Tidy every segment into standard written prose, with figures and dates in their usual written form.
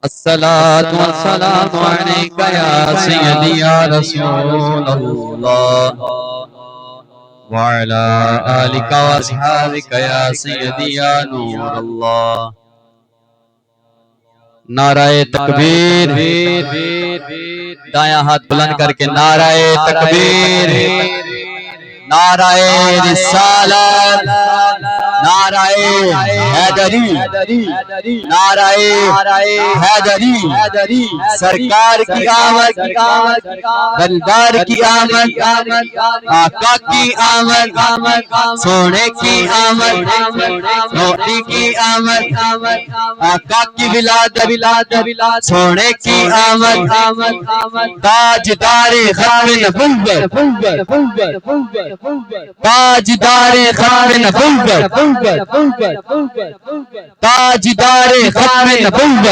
الصلاة والسلام عليك يا سيدي يا رسول الله وعلى آلك وأصحابك يا سيدي يا نور الله. نعرہ تکبیر، دایاں ہاتھ بلند کر کے نعرہ تکبیر، نعرہ رسالت، نعرہ حیدری، نعرہ حیدری، سرکار کی آمد، دلدار کی آمد، آقا کی آمد، سونے کی آمد، نوری کی آمد، آقا کی ولادت، سونے کی آمد، تاجدار ختم نبوت، تاجدار ختم نبوت، تاجدار ختم نبوت،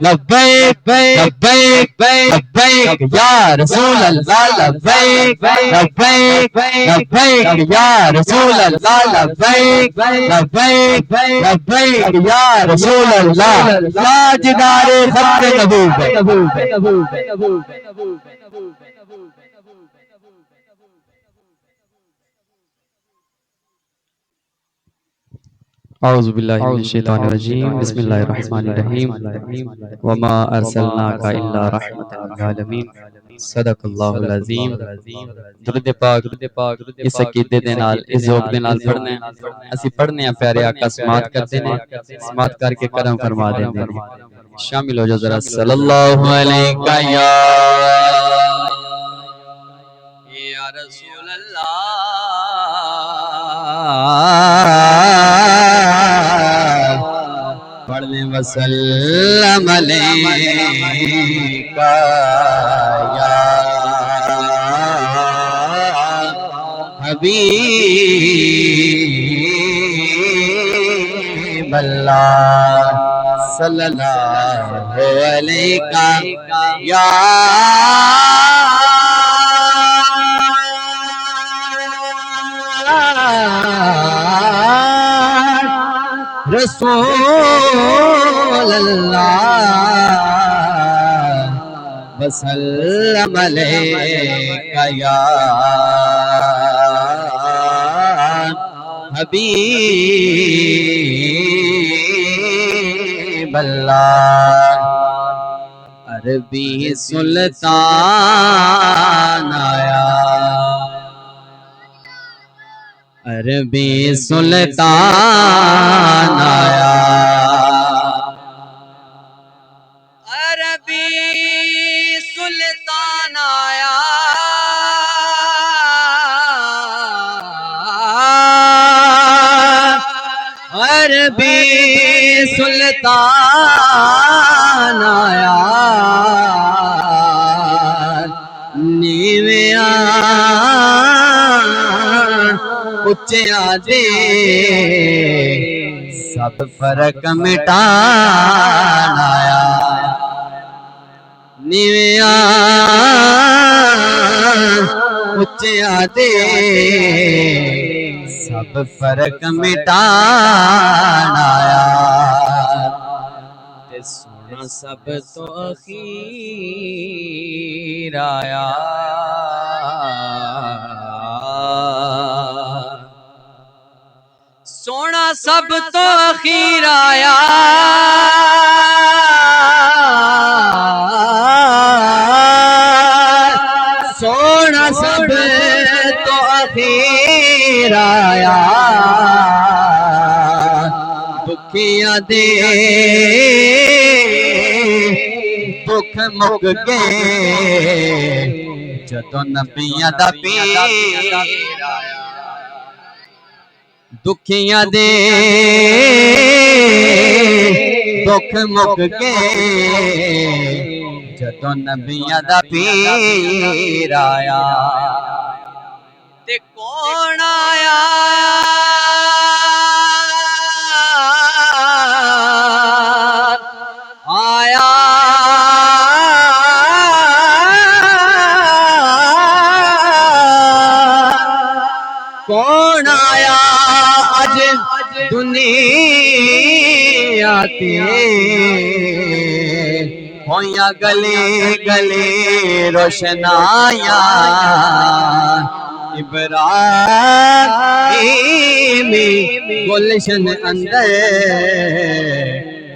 لبیک لبیک لبیک یا رسول اللہ، لبیک لبیک لبیک یا رسول اللہ، لبیک لبیک لبیک یا رسول اللہ، تاجدار ختم نبوت. اعوذ باللہ من الشیطان الرجیم، بسم اللہ الرحمن الرحیم، وما ارسلناک الا رحمۃ للعالمین، صدق اللہ العظیم. درود پاک اس عقیدے دے نال، اس ذوق دے نال پڑھنے، اسی پڑھنے ہیں پیارے آقا سماعت کرتے ہیں، سماعت کر کے کرم فرما دیندے ہیں. شامل ہو جاؤ ذرا. صلی اللہ علیہ یا رسول اللہ، پڑھنے وسلم علیکہ یا حبیب اللہ، صلی اللہ علیکہ یا رسول اللہ، وسلم علیکہ یا حبیب اللہ. عربی سلطان آیا، عربی سلطان آیا، عربی سلطان آیا، عربی سلطان آیا، نیویاں اچیاں دے سب فرق مٹان آیا، نیویاں اچیاں دے سب فرق مٹان آیا، تے سونا سب تو اخیر آیا، سونا سب تو اخیر آیا، سونا سب تو اخیر آیا، دکھیاں دے دکھ مک گئے جدوں نبیاں دا پیر آیا، دکھیاں دے دکھ مک گئے جدوں نبیاں دا پیر آیا، تے کون آیا آیا کون آیا اج دنیا آتے ہویاں گلے گلے روشنایاں ابراہیمی گلشن اندر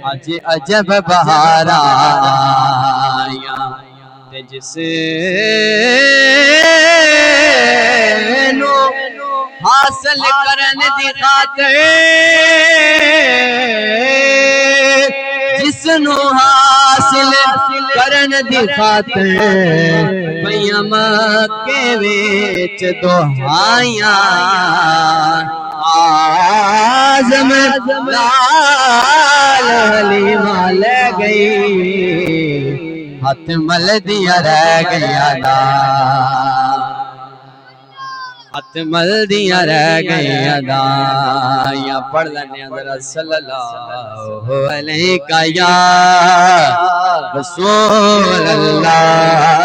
اج عجب بہار آیاں تے جس نو حاصل کرن دی خاطر جس نو حاصل کرن دی خاطر پیاں مکے وچ دعائیاں آزم لال حلیمہ لے گئی ہاتھ مل دیا رہ گیا نا ہاتھ مل دیا رہ گیا نا یا پڑھ لینے ذرا صلی اللہ علیہ یا رسول اللہ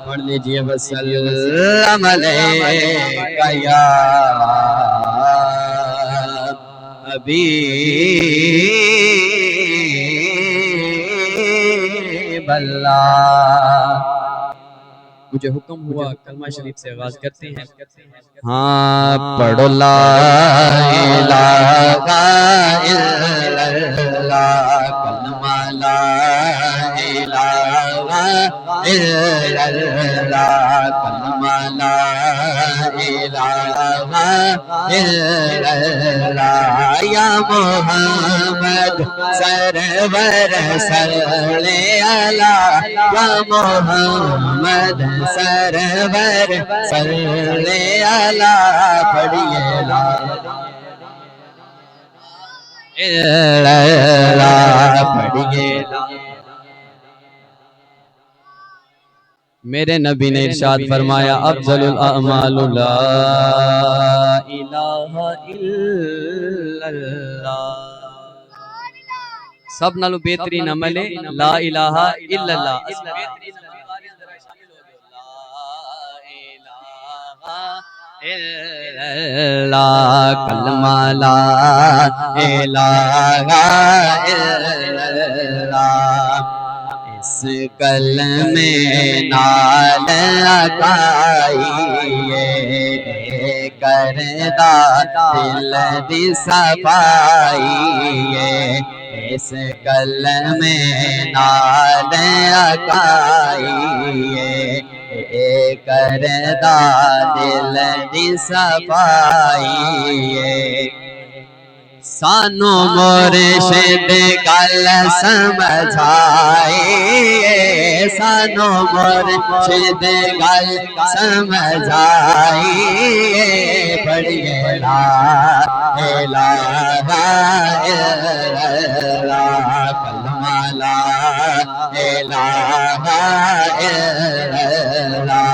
پڑھ لیجئے وسلم علیہ یا حبیب اللہ مجھے حکم ہوا کلمہ شریف سے آغاز کرتے ہیں ہاں پڑھو لا الہ الا اللہ کلمہ لا الہ الا اللہ کلمہ لا الہ الا اللہ یا محمد سرور صلی اللہ یا محمد سرور صلی اللہ پڑھیے لا اللہ پڑھیے لا میرے نبی نے ارشاد فرمایا افضل الاعمال لا الہ الا اللہ سب نالو بہترین عمل ہے لا الہ الا اللہ کلمہ لا الہ الا اللہ اس کلمے نال اگائیے کردہ دل دی صفائیے اس کلمے نال اگائیے کردہ دل دی صفائیے سانو مرشد گل سمجھائیے سانو مرشد گل سمجھائیے پڑھیے لا الہ الا اللہ کلمہ لا الہ الا اللہ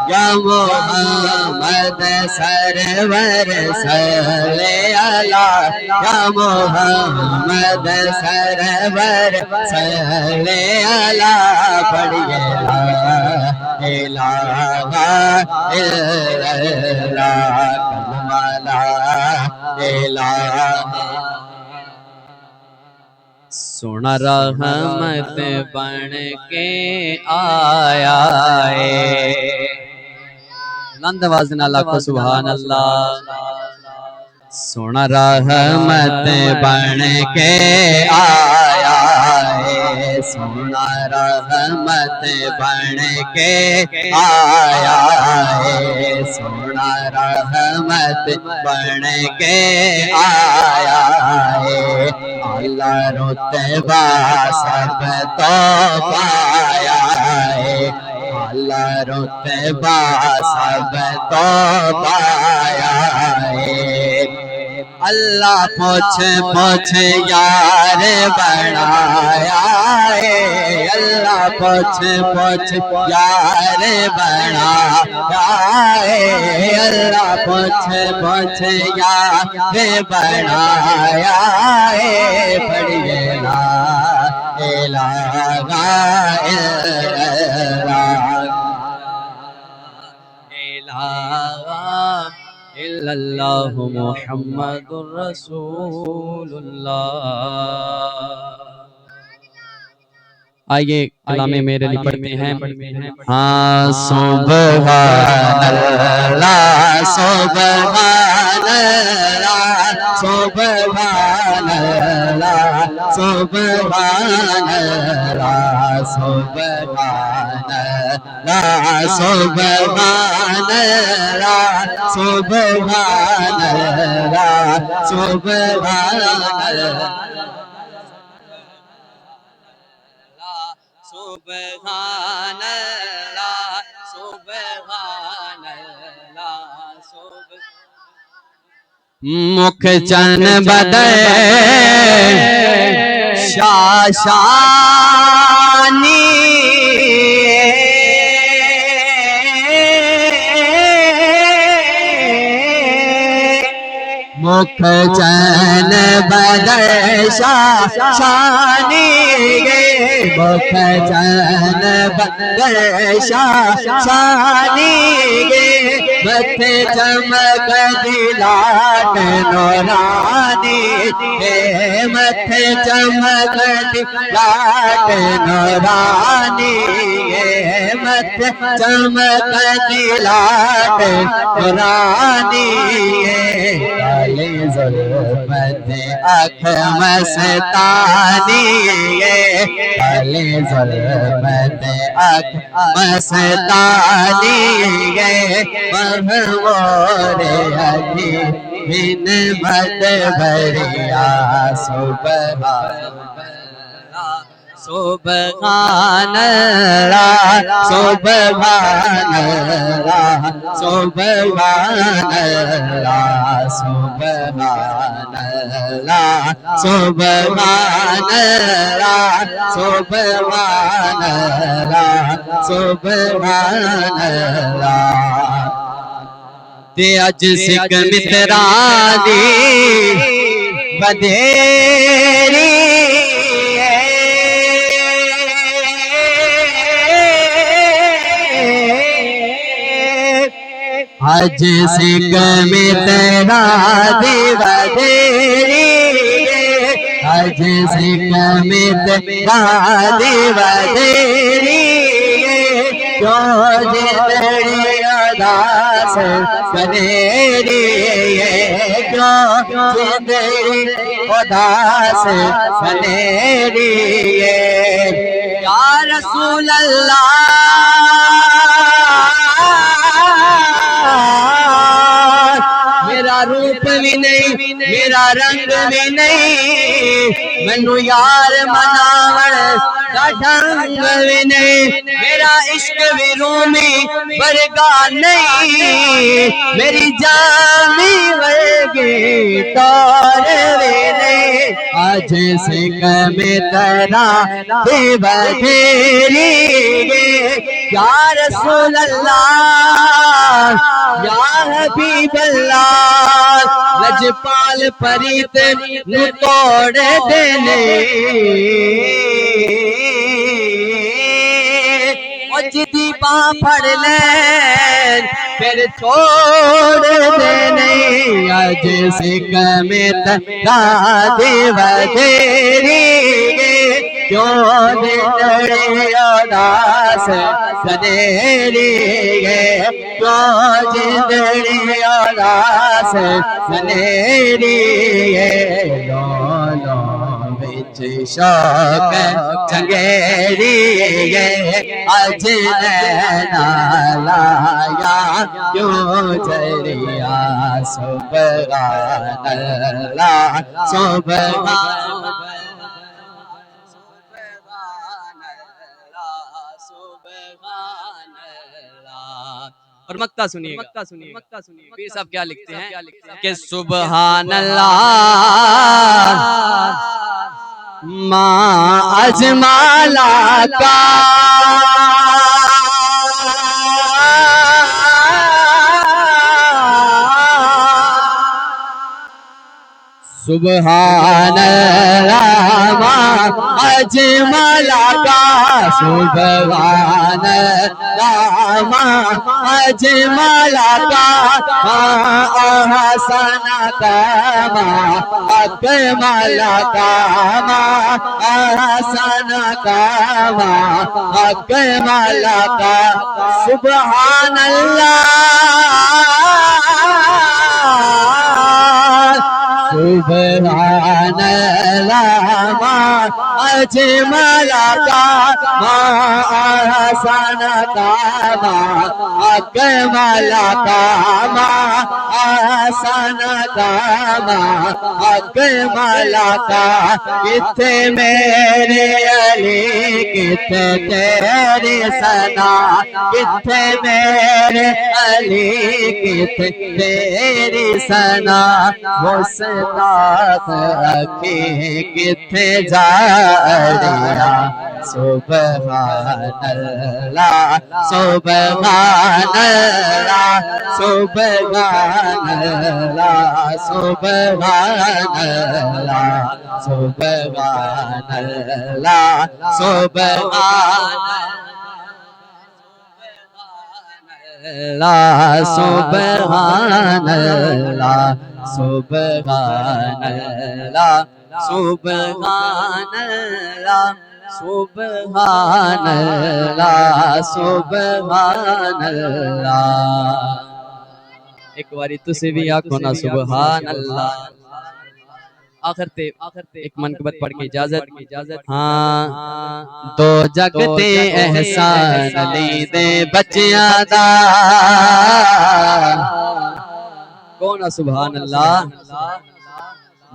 یا محمد سرور صلی اللہ یا محمد سرور صلی اللہ پڑھیے لا الہ الا اللہ کلمہ لا الہ سونا رحمت بن کے آیا ہے بلند آواز نال آکھو سبحان اللہ سونا رحمت بن کے آیا ہے سونا رحمت بن کے آیا ہے سونا رحمت بن کے آیا ہے اللہ رتبہ سب تو پایا ہے اللہ رتبہ سب تو پایا ہے اللہ پوچھ پوچھ یار بنایا ہے اللہ پوچھ پوچھ یار بنایا ہے اللہ پوچھ پوچھ یار بنایا ہے پڑھیے لا الہ الا اللہ محمد رسول اللہ۔ آئیے کلام میرے علی پڑھتے ہیں۔ ہاں سبحان اللہ سبحان اللہ سبحان اللہ سبحان اللہ سبحان اللہ سبحان اللہ سبحان اللہ سبحان اللہ سبحان اللہ سبحان اللہ مکھ چن بدے شاشانی مکھ چن بدے شاشانی مکھ چن بدے شاشانی متھے چمک دلاٹ نورانی متھے چمک دلاٹ نورانی متھے چمک دلاٹ نورانی کالی ظلمت آنکھ مستانی کالی ظلمت آنکھ مستانی مہمور علی من مد بھریا سبحان اللہ سبحان اللہ سبحان اللہ سبحان اللہ سبحان اللہ سبحان اللہ سبحان اللہ تے اج سکھ مترانی بدھیری اج سکھ مترانی بدھیری اج سکھ مترانی بدھیری جو جتڑی اداس سنیری جو جتڑی اداس سنیری یا رسول اللہ میرا روپ بھی نہیں میرا رنگ بھی نہیں مینو یار مناون دا ڈھنگ بھی نہیں میرا عشق بھی رومی ورگا نہیں میری جامی ورگی طور بھی نہیں آج سکھ مترانی بدھیری یا رسول اللہ یا حبیب اللہ لجپال پریت نو توڑ دینے جدی باں پھڑ لین پھر چھوڑ دینے اج سکھ مترانی بدھیری کیوں جتڑی اداس سنیری کیوں جتڑی اداس سنیری لولوں وچ شوق چنگیری اج نینا لایا کیوں جریا سبحان اللہ سبحان اور مقطع سنیے پیر صاحب کیا لکھتے ہیں کہ سبحان اللہ ماں اجمالا کا سبحان اللہ اجمل کا سبحان اللہ اجمل کا احسن کا اکمل کا احسن کا اکمل کا سبحان اللہ سبحان اللہ اجمل کا احسن کا اکمل کا احسن کا اکمل کا کتنے میرے علی کتنے تیری ثنا کتنے میرے علی کتنے تیری ثنا مستاق رکھی کتنے جاڑیا سبحان اللہ سبحان اللہ سبحان اللہ سبحان اللہ سبحان اللہ سبحان اللہ سبحان اللہ سبحان اللہ سبحان اللہ سبحان اللہ سبحان اللہ ایک باری تسی بھی آنکھوں نا سبحان اللہ آخر تے ایک منقبت پڑھ کے اجازت ہاں دو جگتے احسان لی دے بچیاں دا کون سبحان اللہ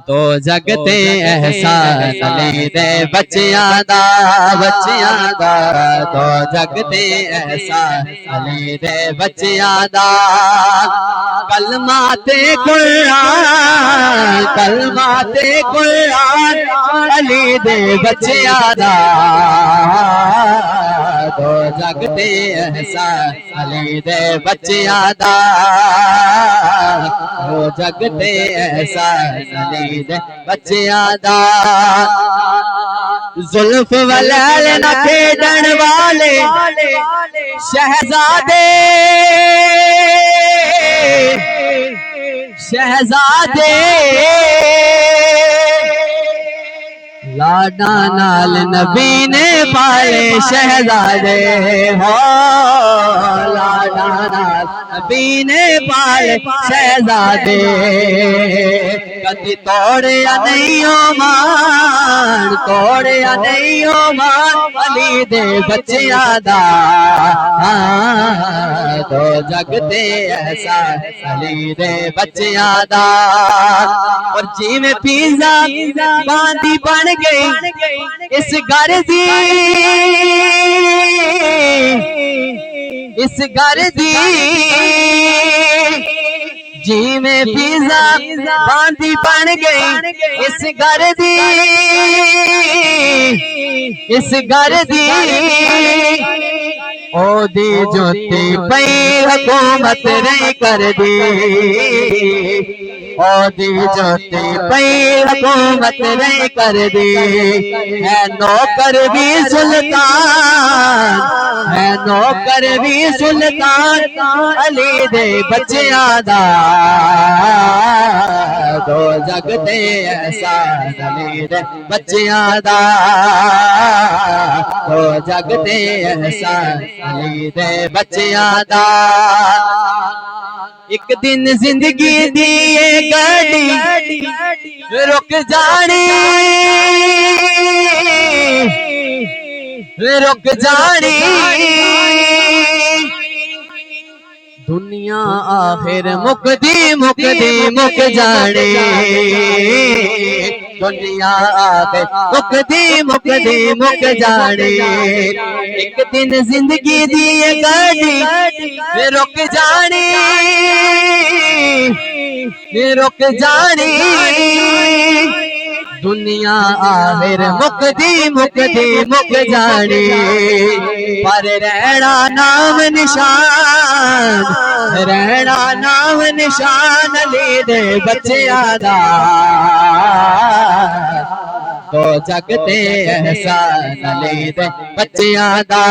دو جگتے احسان لی دے بچیاں دا دو جگتے احسان لی دے بچیاں دا کلمات قرآن علی دے بچیاں دا دو جگتے احسان علی دے بچیاں دا دو جگتے احسان علی دے بچیاں دا زلف ولیل نہ کھیڈن والے شہزادے لاڈا نال نبی نے پالے شہزادے ہو لاڈا نال نبی نے پالے شہزادے کدی توڑیا نہیں مان علی دے بچیاں دا دو جگتے احسان علی دے بچیاں دا اور جی میں پیزا باندھی بن گئی اس گھر دی جی میں پیزا باندھی بن گئی اس گھر دی او دی جوتی پئی حکومت نہیں کر دی او دی جوتی پئی حکومت نہیں کر دی ہے نوکر بھی سلطان علی دے بچیاں دا دو جگتے احسان علی دے بچیاں دا دو جگتے احسان علی دے بچیاں دا ایک دن زندگی دی گاڑی رک جانی دنیا آخر مک جانے دنیا آخر مک جانے ایک دن زندگی دی گاڑی رک جانی دنیا آخر مکدی مک جانی پر رہنا نام نشان علی دے بچیاں دا تو جگتے احسان علی دے بچیاں دا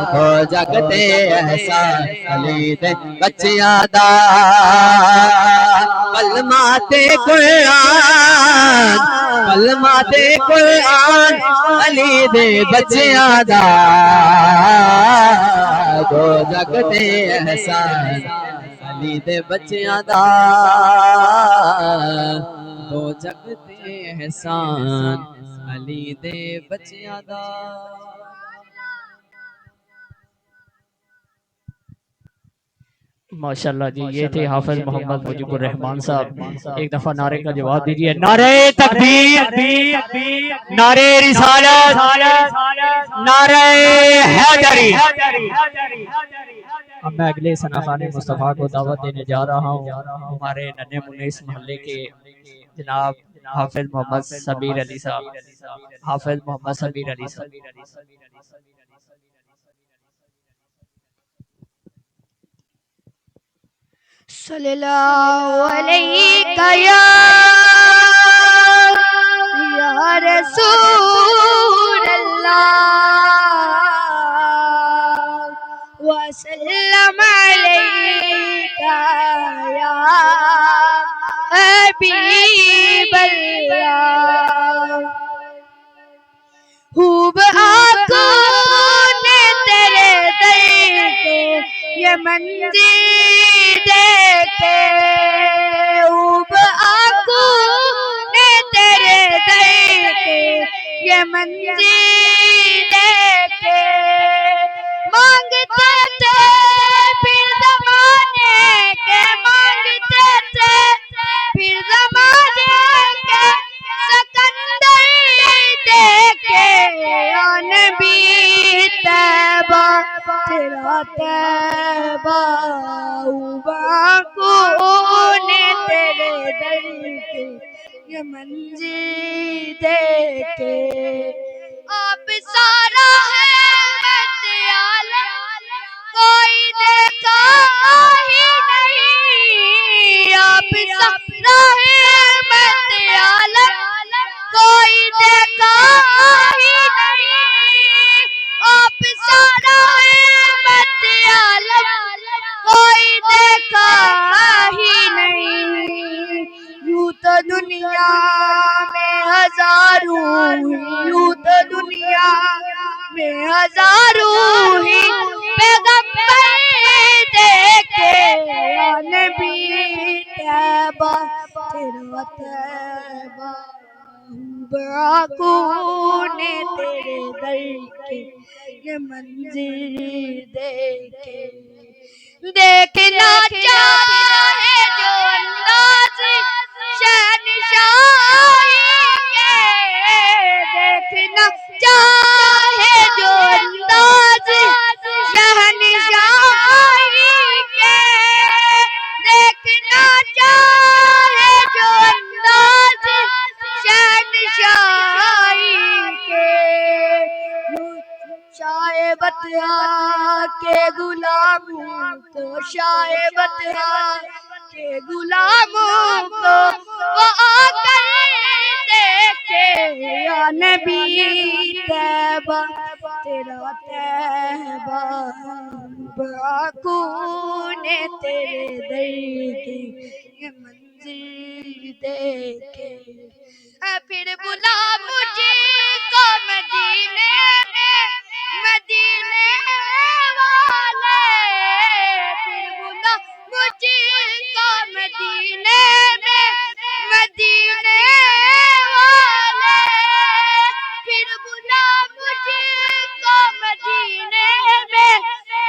تو جگتے احسان علی دے بچیاں دا کلمات قرآن علی دے بچیاں دا تو جگتے احسان علی دے بچیاں دا تو جگتے احسان علی دے بچیاں دا ماشاءاللہ جی یہ تھے حافظ محمد مجیب الرحمان صاحب ایک دفعہ نعرے کا جواب دیجئے نعرہ تکبیر نعرہ رسالت نعرہ حیدری اب میں اگلے ثناخان مصطفیٰ کو دعوت دینے جا رہا ہوں ہمارے ننھے منھے اس محلے کے جناب حافظ محمد صبیر علی صاحب حافظ محمد صبیر علی صاحب صلی اللہ علیہ یا رسول اللہ وسلم علیکہ یا حبیب اللہ خوب آنکھوں نے تیرے در کے یہ منظر دیکھے خوب آنکھوں نے تیرے در کے یہ منظر دیکھے مانگتے تھے پھر زمانے کے مانگتے تھے پھر زمانے کے سکندر دیکھے یا نبی طیبہ تیرا طیبہ آنکھوں نے تیرے در کے یہ منظر دیکھے آپ سارا رحمت عالم کوئی دیکھا ہی نہیں آپ سارا رحمت عالم کوئی دیکھا ہی نہیں آپ سارا رحمت عالم کوئی دیکھا ہی نہیں یوں تو دنیا میں ہزاروں یوں تو دنیا میں ہزاروں ہی پیغمبر دیکھے یا نبی طیبہ تیرا طیبہ آنکھوں نے تیرے در کے یہ منظر دیکھے دیکھنا چاہے جو انداز شہنشاہی کے دیکھنا چاہے جو انداز شہنشاہی کے دیکھنا چاہے جو انداز شہنشاہی کے شاہ بطحا کے غلاموں کو شاہ بطحا کے غلاموں کو وہ آ کر دیکھے یا نبی طیبہ تیرا طیبہ آنکھوں نے تیرے در کے یہ منظر دیکھے پھر بلا مجھے کو مدینے والے پھر بلا مجھے کو مدینے والے پھر بلا مجھے کو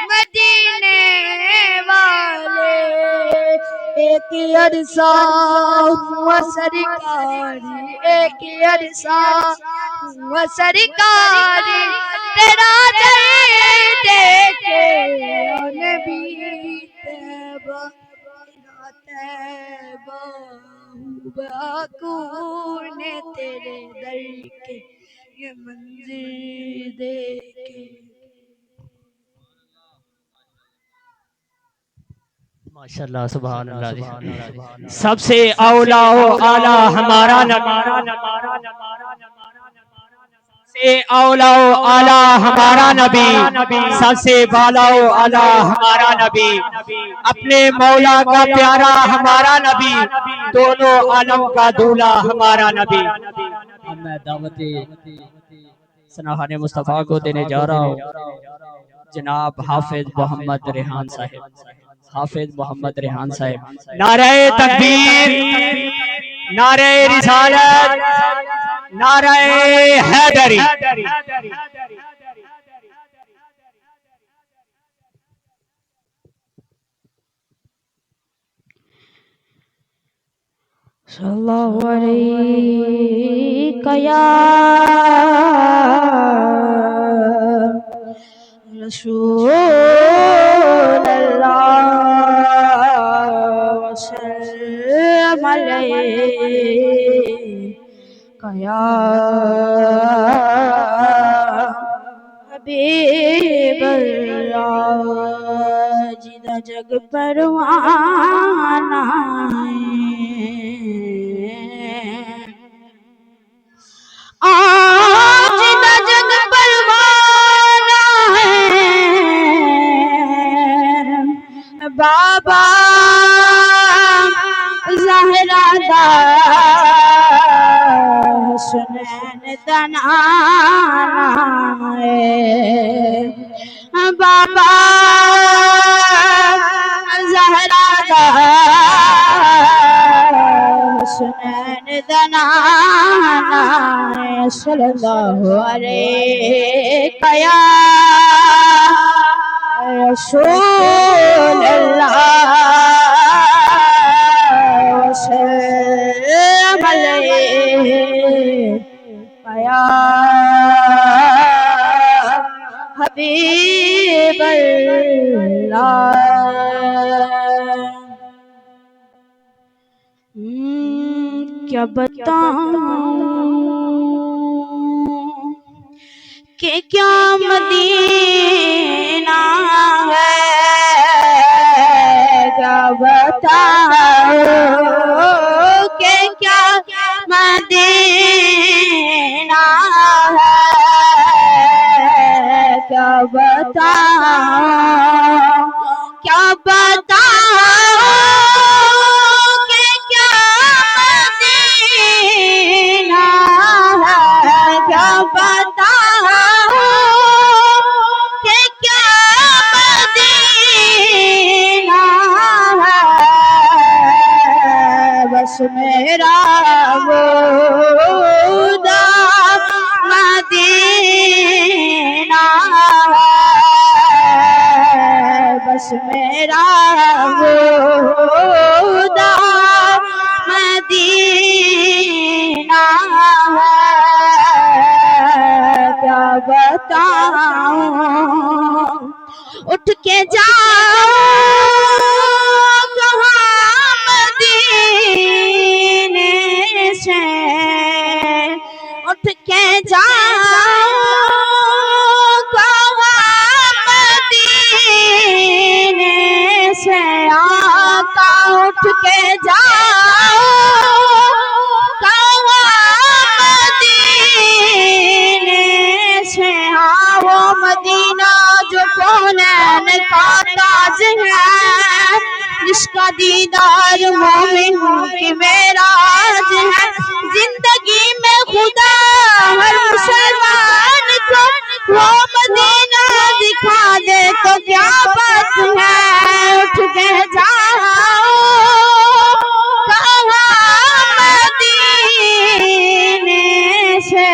مدینے والے ایک عرصہ ہوا سرکاری ایک عرصہ ہوا سرکاری تیرا در دیکھے یا نبی طیبہ تیرا طیبہ باکون تیرے در کے یہ منظر دیکھے. ماشاءاللہ سبحان اللہ. سب سے اولا و اعلی ہمارا نبی، سے اولا و اعلی ہمارا نبی، سب سے بالا و اعلی ہمارا نبی، اپنے مولا کا پیارا ہمارا نبی، دونوں عالم کا دولہ ہمارا نبی. اب میں دعوت سناہان مصطفیٰ کو دینے جا رہا ہوں جناب حافظ محمد ریحان صاحب. حافظ محمد ریحان صاحب. نعرہ تکبیر، نعرہ رسالت، نعرہ حیدری. صلی اللہ علیہ یا رسول اللہ وسلم علیک یا حبیب اللہ. جدہ جگ پروانہ آج دا جگ پروانہ ہے بابا زہرا دا حسنین دا نانا ہے بابا زہرا دا حسنین دا نانا ہے. صلی اللہ علیہ یا رسول اللہ وسلم علیک یا حبیب اللہ. کیا بتاؤں کہ کیا مدینہ ہے، کیا بتاؤں کہ کیا مدینہ ہے، کیا بتاؤں، کیا بتاؤں کہ کیا مدینہ ہے، کیا بتاؤں کہ کیا مدینہ ہے. بس میرا مودہ مدینہ ہے، بس میرا مودہ مدینہ ہے. کیا بتاؤں اٹھ کے جاؤں کہاں مدینے سے، اٹھ کے جاؤں کہاں مدینے سے. آقا اٹھ کے جاؤں کہاں مدینے سے. وہ مدینہ جو کونین کا تاج ہے، جس کا دیدار مومن کی معراج ہے. زندگی میں خدا ہر مسلمان کو وہ مدینہ دکھا دے تو کیا بات ہے. اٹھ کے جاؤ کہاں مدینے سے،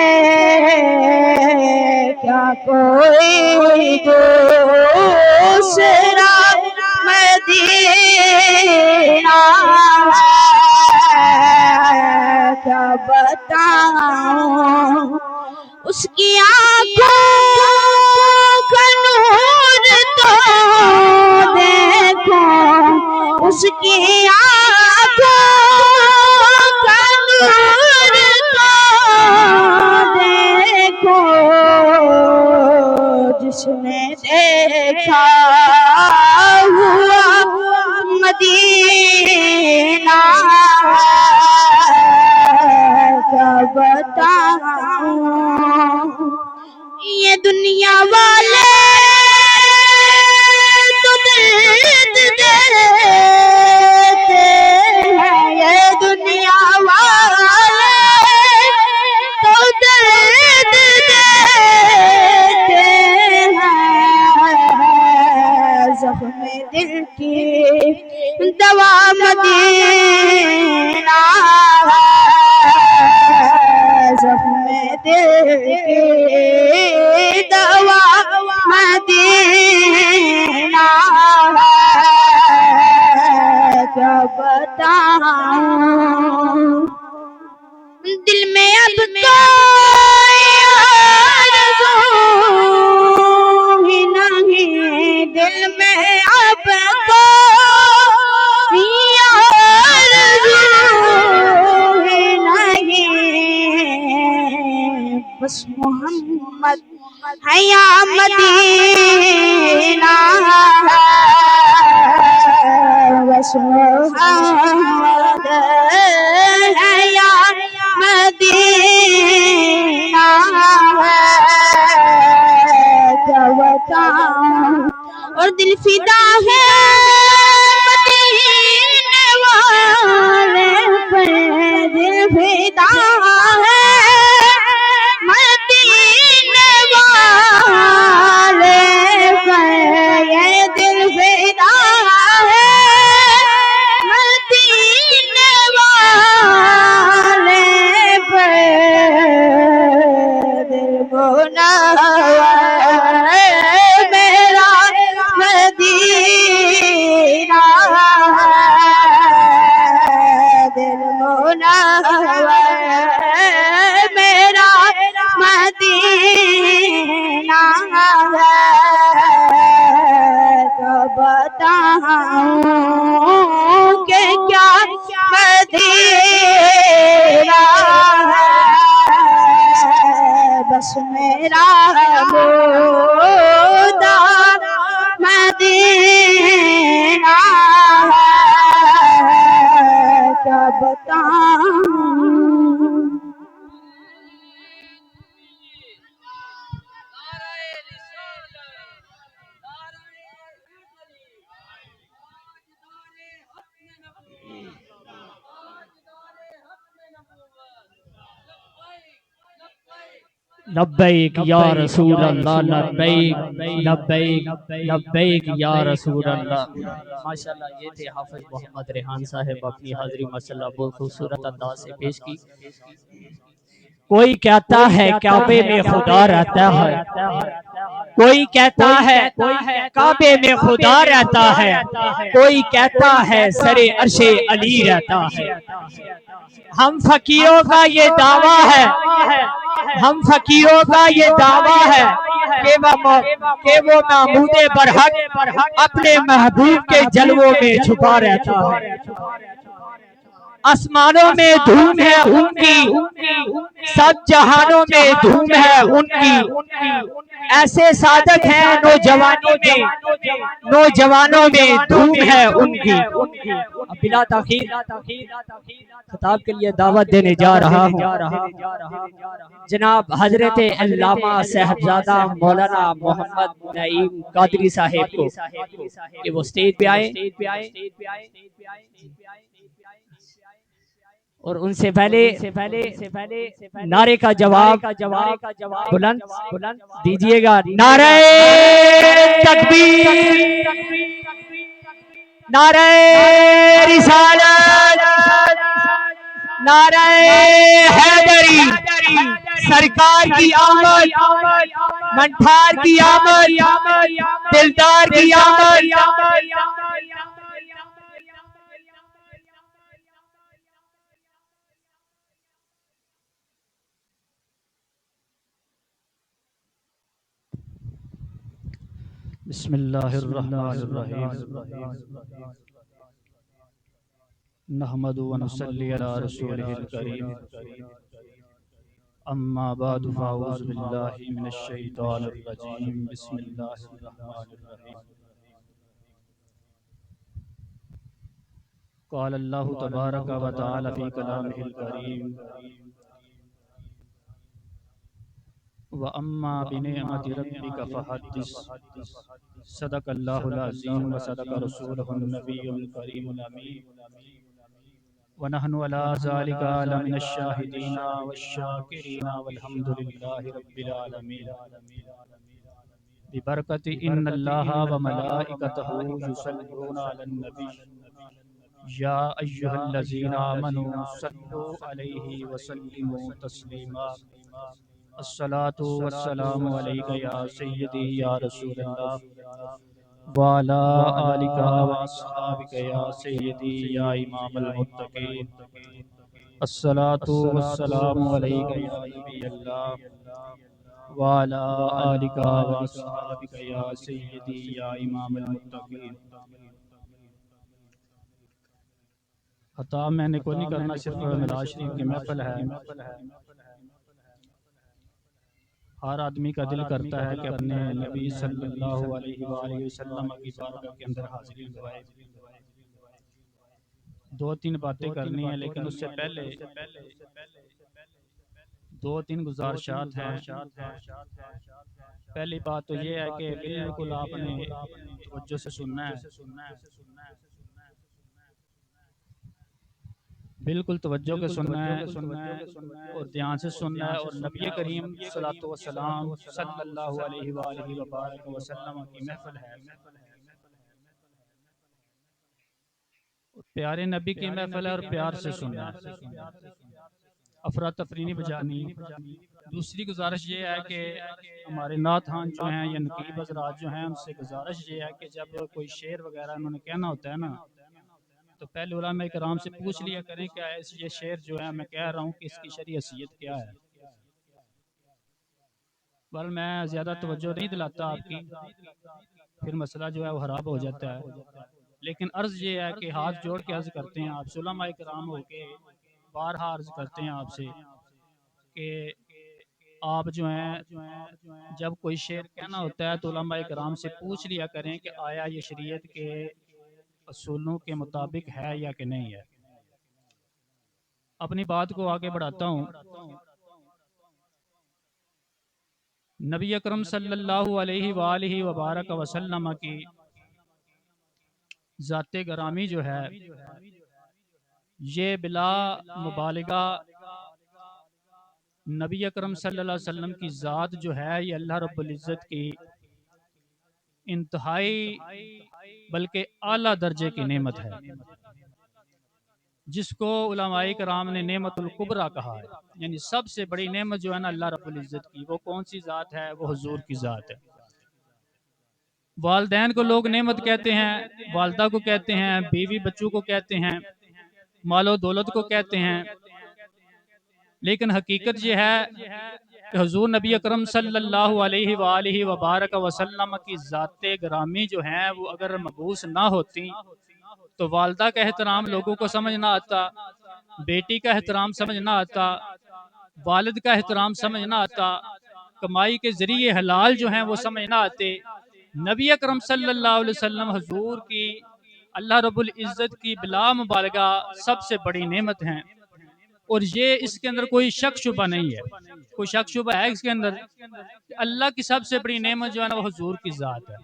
کیا کوئی دوسرا مدینہ ہے. کیا بتاؤں اس کی آنکھوں کا نور تو دیکھو، اس کی آنکھوں کا بتاؤں یہ دنیا والے تو درد دیتے ہیں یہ دنیا والے تو درد دیتے ہیں زخم دل کی دوا مدینہ ہے زخم دل کی دوا مدینہ ہے کیا بتاؤں دل میں اب کوئی آرزو ہی نہیں دل میں اب کوئی آرزو ہی نہیں بس محمد ہے یا مدینہ ہے بس محمد ہے یا مدینہ ہے کیا بتاؤں اور دل فدا ہے مدینے والے پر دل فدا ہے مدینے والے پر یہ دل فدا ہے مدینے والے پر دل منور میرا مدینہ ہے دل منور میرا مدینہ ہے تو بتاؤں کہ کیا مدینہ ہے بس میرا مودہ مدینہ ہے کیا بتاؤں لبیک یا رسول اللہ لبیک لبیک لبیک یا رسول اللہ ماشاءاللہ یہ تھے حافظ محمد ریحان صاحب اپنی حاضری ماشاءاللہ بہت خوبصورت انداز سے پیش کی کوئی کہتا ہے کعبے میں خدا رہتا ہے کوئی کہتا ہے کعبے میں خدا رہتا ہے کوئی کہتا ہے سر عرش علی رہتا ہے ہم فقیروں کا یہ دعویٰ ہے ہم فقیروں کا یہ دعویٰ ہے کہ وہ معبود برحق اپنے محبوب کے جلووں میں چھپا رہتا ہے آسمانوں میں دھوم ہے ان کی سب جہانوں میں دھوم ہے ان کی ایسے صادق ہیں نوجوانوں میں دھوم ہے ان کی بلا تاخیر خطاب کے لیے دعوت دینے جا رہا ہوں جناب حضرت علامہ صاحبزادہ مولانا محمد نعیم قادری صاحب کو کہ وہ سٹیج پہ آئے اور ان سے پہلے نعرے کا جواب بلند دیجئے گا نعرہ تکبیر نعرہ رسالت نعرہ حیدری سرکار کی آمد منٹھار کی آمد دلدار کی آمد بسم اللہ الرحمن الرحیم نحمد و نصلی علی رسولہ الکریم اما بعد فاعوذ باللہ من الشیطان الرجیم بسم اللہ الرحمن الرحیم قال اللہ تبارک و تعالی فی کلامہ الکریم وَأَمَّا بِنِعْمَةِ رَبِّكَ فَحَدِّثْ صدق اللہ العظیم وصدق رسولہ النبی الکریم الامین ونحن علی ذلک لمن الشاہدین والشاکرین والحمد للہ رب العالمین ببرکت ان اللہ وملائکتہ یصلون علی النبی یا ایہا الذین آمنوا صلوا علیہ وسلموا تسلیما الصلاة والسلام علیکہ یا سیدی یا رسول اللہ وعلا آلکہ واصحابکہ یا سیدی یا امام المتقین الصلاة والسلام علیکہ یا نبی اللہ وعلا آلکہ واصحابکہ یا سیدی یا امام المتقین۔ خطاب میں نے کوئی نہیں کرنا، صرف معراج شریف کی محفل ہے۔ ہر آدمی کا دل کرتا ہے کہ اپنے نبی صلی اللہ علیہ وآلہ وسلم کی بارگاہ کے اندر حاضری لگائے۔ دو تین باتیں کرنی ہیں، لیکن اس سے پہلے دو تین گزارشات ہیں۔ پہلی بات تو یہ ہے کہ بالکل آپ نے توجہ سے سننا ہے، بالکل توجہ کے سننا ہے اور دھیان سے سننا ہے، اور نبی کریم صلی اللہ علیہ وآلہ وبارک وسلم کی محفل ہے، پیارے نبی کی محفل ہے، اور پیار سے سننا ہے، افراتفری نہیں بجانی۔ دوسری گزارش یہ ہے کہ ہمارے نعت خان جو ہیں یا نقیب حضرات جو ہیں، ان سے گزارش یہ ہے کہ جب کوئی شعر وغیرہ انہوں نے کہنا ہوتا ہے نا، تو پہلے علماء کرام سے پوچھ لیا کریں کہ یہ شعر جو ہے میں کہہ رہا ہوں کہ اس کی شرعی حیثیت کیا ہے۔ بل میں زیادہ توجہ نہیں دلاتا آپ کی، پھر مسئلہ جو ہے وہ خراب ہو جاتا ہے، لیکن عرض یہ ہے کہ ہاتھ جوڑ کے عرض کرتے ہیں آپ سے، علماء کرام ہو کے بارہا عرض کرتے ہیں آپ سے کہ آپ جو ہیں جب کوئی شعر کہنا ہوتا ہے تو علماء کرام سے پوچھ لیا کریں کہ آیا یہ شریعت کے اصولوں کے مطابق ہے یا کہ نہیں ہے۔ اپنی بات کو آگے بڑھاتا ہوں۔ نبی اکرم صلی اللہ علیہ وآلہ وبارک وسلم کی ذات گرامی جو ہے، یہ بلا مبالغہ نبی اکرم صلی اللہ علیہ وسلم کی ذات جو ہے، یہ اللہ رب العزت کی انتہائی بلکہ اعلیٰ درجے کی نعمت ہے، جس کو علماء کرام نے نعمت الکبریٰ کہا ہے، یعنی سب سے بڑی نعمت جو ہے نا اللہ رب العزت کی، وہ کون سی ذات ہے؟ وہ حضور کی ذات ہے۔ والدین کو لوگ نعمت کہتے ہیں، والدہ کو کہتے ہیں، بیوی بچوں کو کہتے ہیں، مال و دولت کو کہتے ہیں، لیکن حقیقت یہ ہے کہ حضور نبی اکرم صلی اللہ علیہ وآلہ وبارک وسلم کی ذات گرامی جو ہیں، وہ اگر مبعوث نہ ہوتی تو والدہ کا احترام لوگوں کو سمجھ نہ آتا، بیٹی کا احترام سمجھ نہ آتا، والد کا احترام سمجھ نہ آتا، کمائی کے ذریعے حلال جو ہیں وہ سمجھ نہ آتے۔ نبی اکرم صلی اللہ علیہ وسلم حضور کی اللہ رب العزت کی بلا مبالغہ سب سے بڑی نعمت ہیں، اور یہ اس کے اندر کوئی شک شبہ نہیں ہے، کوئی شک شبہ ہے اس کے اندر؟ اللہ کی سب سے بڑی نعمت جو ہے نا وہ حضور کی ذات ہے۔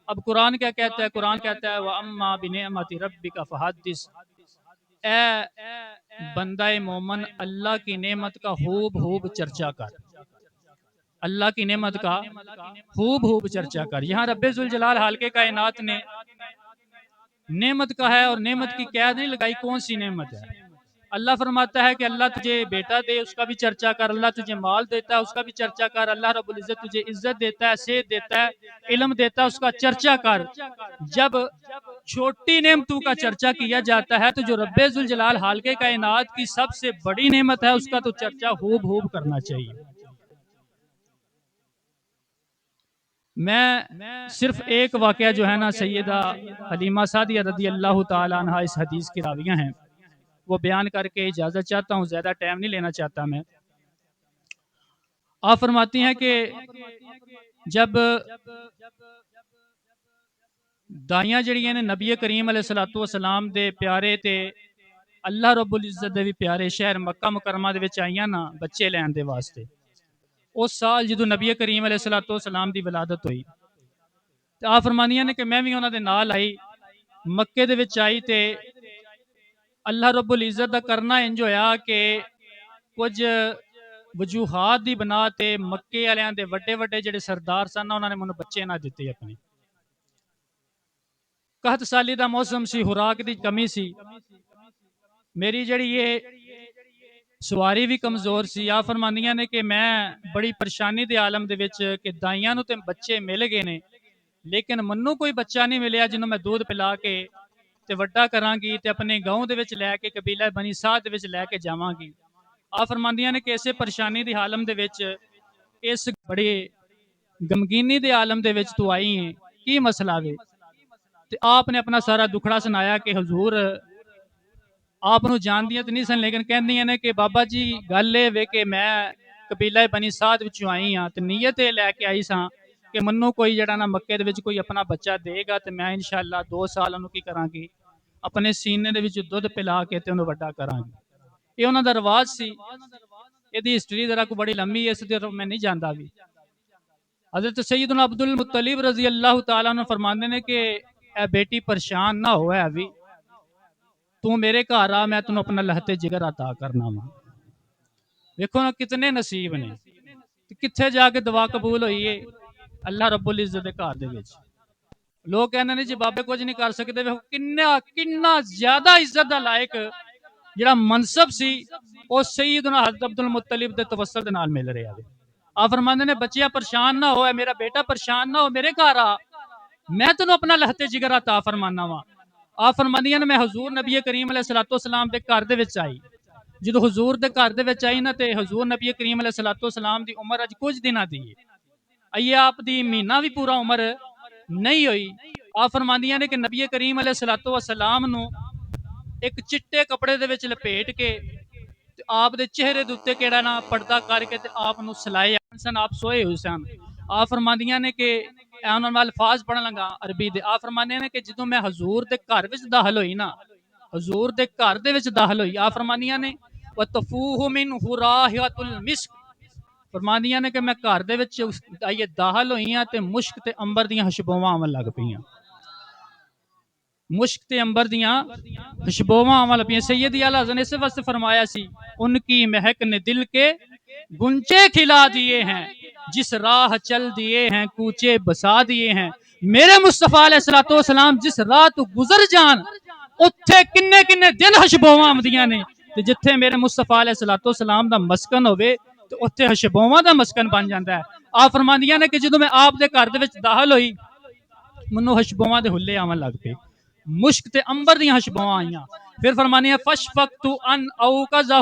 اب قرآن کیا کہتا ہے؟ قرآن کہتا ہے وَأَمَّا بِنِعْمَةِ رَبِّكَ فَحَدِّثْ، اے بندہ مومن اللہ کی نعمت کا خوب چرچا کر، اللہ کی نعمت کا خوب چرچا کر۔ یہاں رب ذوالجلال خالق کائنات نے نعمت کا ہے اور نعمت کی قید نہیں لگائی، کون سی نعمت ہے؟ اللہ فرماتا ہے کہ اللہ تجھے بیٹا دے، اس کا بھی چرچا کر، اللہ تجھے مال دیتا ہے، اس کا بھی چرچا کر، اللہ رب العزت تجھے عزت دیتا ہے، صحت دیتا ہے، علم دیتا ہے، اس کا چرچا کر۔ جب چھوٹی نعمتوں کا چرچا کیا جاتا ہے تو جو رب ذوالجلال خالق کائنات کی سب سے بڑی نعمت ہے، اس کا تو چرچا خوب کرنا چاہیے۔ میں صرف ایک واقعہ جو ہے نا سیدہ حلیمہ سعدیہ رضی اللہ تعالیٰ عنہ اس حدیث کی راویہ ہیں، وہ بیان کر کے اجازت چاہتا ہوں، زیادہ ٹائم نہیں لینا چاہتا میں۔ آپ فرماتی ہیں کہ جب دائیاں جڑیاں نے نبی کریم علیہ السلام دے پیارے تے اللہ رب العزت دے بھی پیارے شہر مکہ مکرمہ دے وچ آئیاں نا بچے لین دے واسطے، اس سال جدو نبی کریم علیہ السلام دی ولادت ہوئی تے آپ فرمانیاں نے کہ میں بھی انہاں دے نال آئی مکے دے وچ آئی تے اللہ رب العزت دا کرنا انج ہویا کہ کچھ وجوہات دی بنا تے مکے والیاں دے وڈے وڈے جڑے سردار سن انہاں نے مینوں بچے نہ دتے اپنے 61 سالی دا موسم سی خوراک دی کمی سی میری جڑی یہ سواری بھی کمزور سی آپ فرماندیاں نے کہ میں بڑی پریشانی دے عالم دے وچ کہ دائیاں نو تے بچے مل گئے نے لیکن منوں کوئی بچہ نہیں ملیا جنوں میں دودھ پلا کے تے وڈا کراں گی تے اپنے گاؤں دے وچ لے کے قبیلہ بنی سعد دے وچ لے کے جاواں گی آپ فرماندیاں نے کہ اسے پریشانی دی عالم دے وچ اس بڑی غمگینی دے عالم دے وچ تو آئی ہیں کی مسئلہ وے تے آپ نے اپنا سارا دکھڑا سنایا کہ حضور آپ نو جان دیا تو نہیں سن لیکن کہندیاں نے کہ بابا جی گل اے وے کہ میں قبیلہ بنی سعد وچوں آئی ہاں تے نیت لے کے آئی ساں کہ منوں کوئی جڑا نا مکے دے وچ کوئی اپنا بچہ دے گا تے میں انشاءاللہ 2 سال انہوں کی کراں گی اپنے سینے دے وچ دودھ پلا کے تے انہوں وڈا کراں گی یہ انہاں دا رواج سی یہ دی ہسٹری ذرا کو بڑی لمبی ہے اس دی میں نہیں جاندا بھی حضرت سیدنا عبد المطلب رضی اللہ تعالیٰ عنہ فرماندے نے کہ اے بیٹی پریشان نہ ہو ابھی تو میرے گھر آ میں تینوں اپنا لہتے جگر عطا کرنا وا دیکھو نا کتنے نصیب نے کتھے جا کے دعا قبول ہوئی ہے اللہ رب العزت دے گھر دے وچ لوگ کہنے نے جی بابے کچھ نہیں کر سکتے کنا زیادہ عزت دا لائق جڑا منصب سی او سیدنا حضرت عبد المطلب دے توسل دے نال مل رہا ہے آپ فرماندے نے بچیاں پریشان نہ ہو اے میرا بیٹا پریشان نہ ہو میرے گھر آ میں تینوں اپنا لہتے جگر عطا فرمانا وا آپ فرماندیاں نے میں حضور نبی کریم علیہ السلام دے گھر دے وچ آئی جدو حضور دے گھر دے وچ آئی نا تے حضور نبی کریم علیہ السلام دی عمر اج کچھ دناں دی ہے آپ دی مہینہ بھی پورا عمر نہیں ہوئی آپ فرماندیاں نے کہ نبی کریم علیہ السلام نو ایک چٹے کپڑے دے وچ لپیٹ کے تے آپ دے چہرے دے اوتے کیڑا نا پردہ کر کے تے آپ نو سلائے سن آپ سوئے ہوئے سن آپ فرماندیاں نے کہ انہاں نال الفاظ پڑھن لگا عربی دے آپ فرماندے نے کہ جدوں میں حضور دے گھر وچ داخل ہوئی نا حضور دے گھر دے وچ داخل ہوئی آپ فرماندیاں نے وتفوہ من رائحۃ المسک فرماندیاں نے کہ میں گھر دے وچ آئیے داخل ہوئی ہاں تے مشک تے عنبر دیاں خوشبوواں آون لگ پیاں مشک تے عنبر دیاں خوشبوواں آون لگ پیاں سیدی اعلی حضرت نے اس واسطے فرمایا سی ان کی مہک نے دل کے گنچے کھلا دیے ہیں جس راہ چل دیے ہیں کوچے بسا دیے ہیں میرے مصطفیٰ علیہ السلام جس راہ تو گزر جان اتھے کنے کنے دن خوشبوواں آندیاں نے تے جتھے میرے مصطفیٰ علیہ السلام دا مسکن ہوئے تے اتھے خوشبوواں دا مسکن بن جاندا ہے آپ فرماندیاں نے کہ جدوں میں آپ دے گھر دے وچ داخل ہوئی منوں خوشبوواں دے ہلے آون لگ پے مشک تے عنبر دیاں خوشبوواں آئیاں پھر فرمانیاں فشفقت ان اوقظہ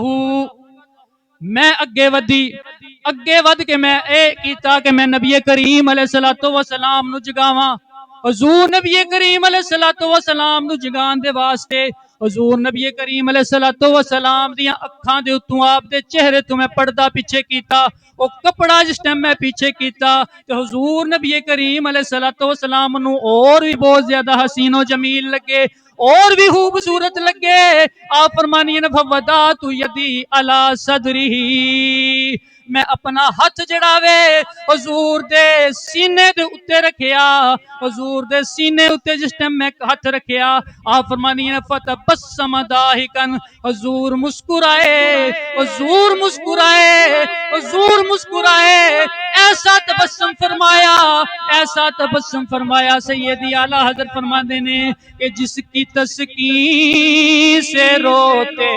میں اگے ود کے میں اے کیتا کہ میں نبی کریم علیہ السلام نو جگاواں حضور نبی کریم علیہ السلام نو جگان دے واسطے حضور نبی کریم علیہ السلام دیاں اکھاں دے اتوں آپ دے چہرے تو میں پردہ پیچھے کیتا او کپڑا جس ٹائم میں پیچھے کیتا کہ حضور نبی کریم علیہ السلام نو اور بھی بہت زیادہ حسین و جمیل لگے اور بھی خوبصورت لگے آپ فرمانیے نے فوضات یدی علی صدری میں اپنا ہاتھ جڑا وے حضور دے سینے دے اتے رکھیا حضور دے سینے اتے جس ٹائم میں ہاتھ رکھیا آپ فرمانیے نے فتبسم ضاحکن حضور مسکرائے حضور مسکرائے حضور مسکرائے ایسا تبسم فرمایا سیدی اعلی حضرت فرماندے نے کہ جس کی تسکین سے روتے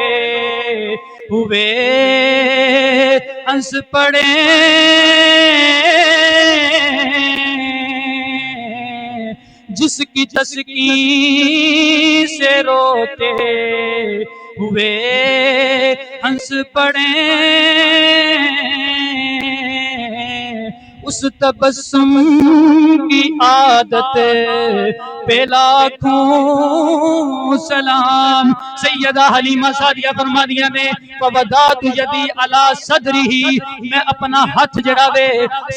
ہوئے ہنس پڑے جس کی تسکین سے روتے ہوئے ہنس پڑے اس اس تبسم کی عادت پہ لاکھوں سلام۔ سیدہ حلیمہ سعدیہ فرما دیا نے فوضعت یدی علی صدرہ، میں اپنا ہاتھ جڑا وے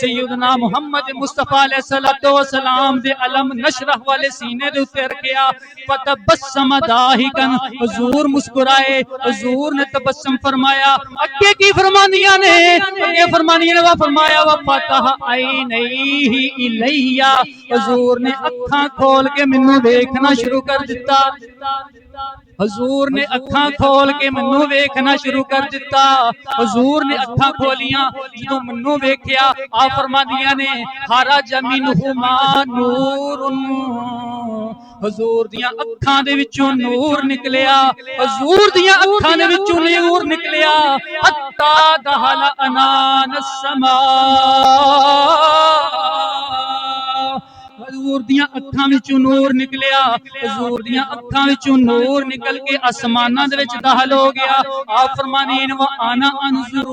سیدنا محمد مصطفیٰ علیہ السلام دے علم نشرح والے سینے دے اتنے رکھیا، فتبسم ضاحکا، حضور مسکرائے، حضور نے تبسم فرمایا۔ اگے کی فرمانیاں نے فرمایا وفتح عینیہ الیہ، حضور نے اکھاں کھول کے مینوں دیکھنا شروع کر دیتا، حضور نے اکھاں کھول کے منوں ویکھنا شروع کر دیتا۔ حضور نے اکھاں کھولیاں، جدوں منوں ویکھیا آپ فرماندیاں نے خرج منہما نور، حضور دیاں اکھاں دے وچوں نور نکلیا، حضور دیاں اکھاں دے وچوں نور نکلیا، حتی دخل عنان السماء، حضور دیاں اکھاں وچوں نور نکلیا، حضور دیاں اکھاں وچوں نور نکل کے آسماناں دے وچ داخل ہو گیا۔ آپ فرمانین وانا انظر،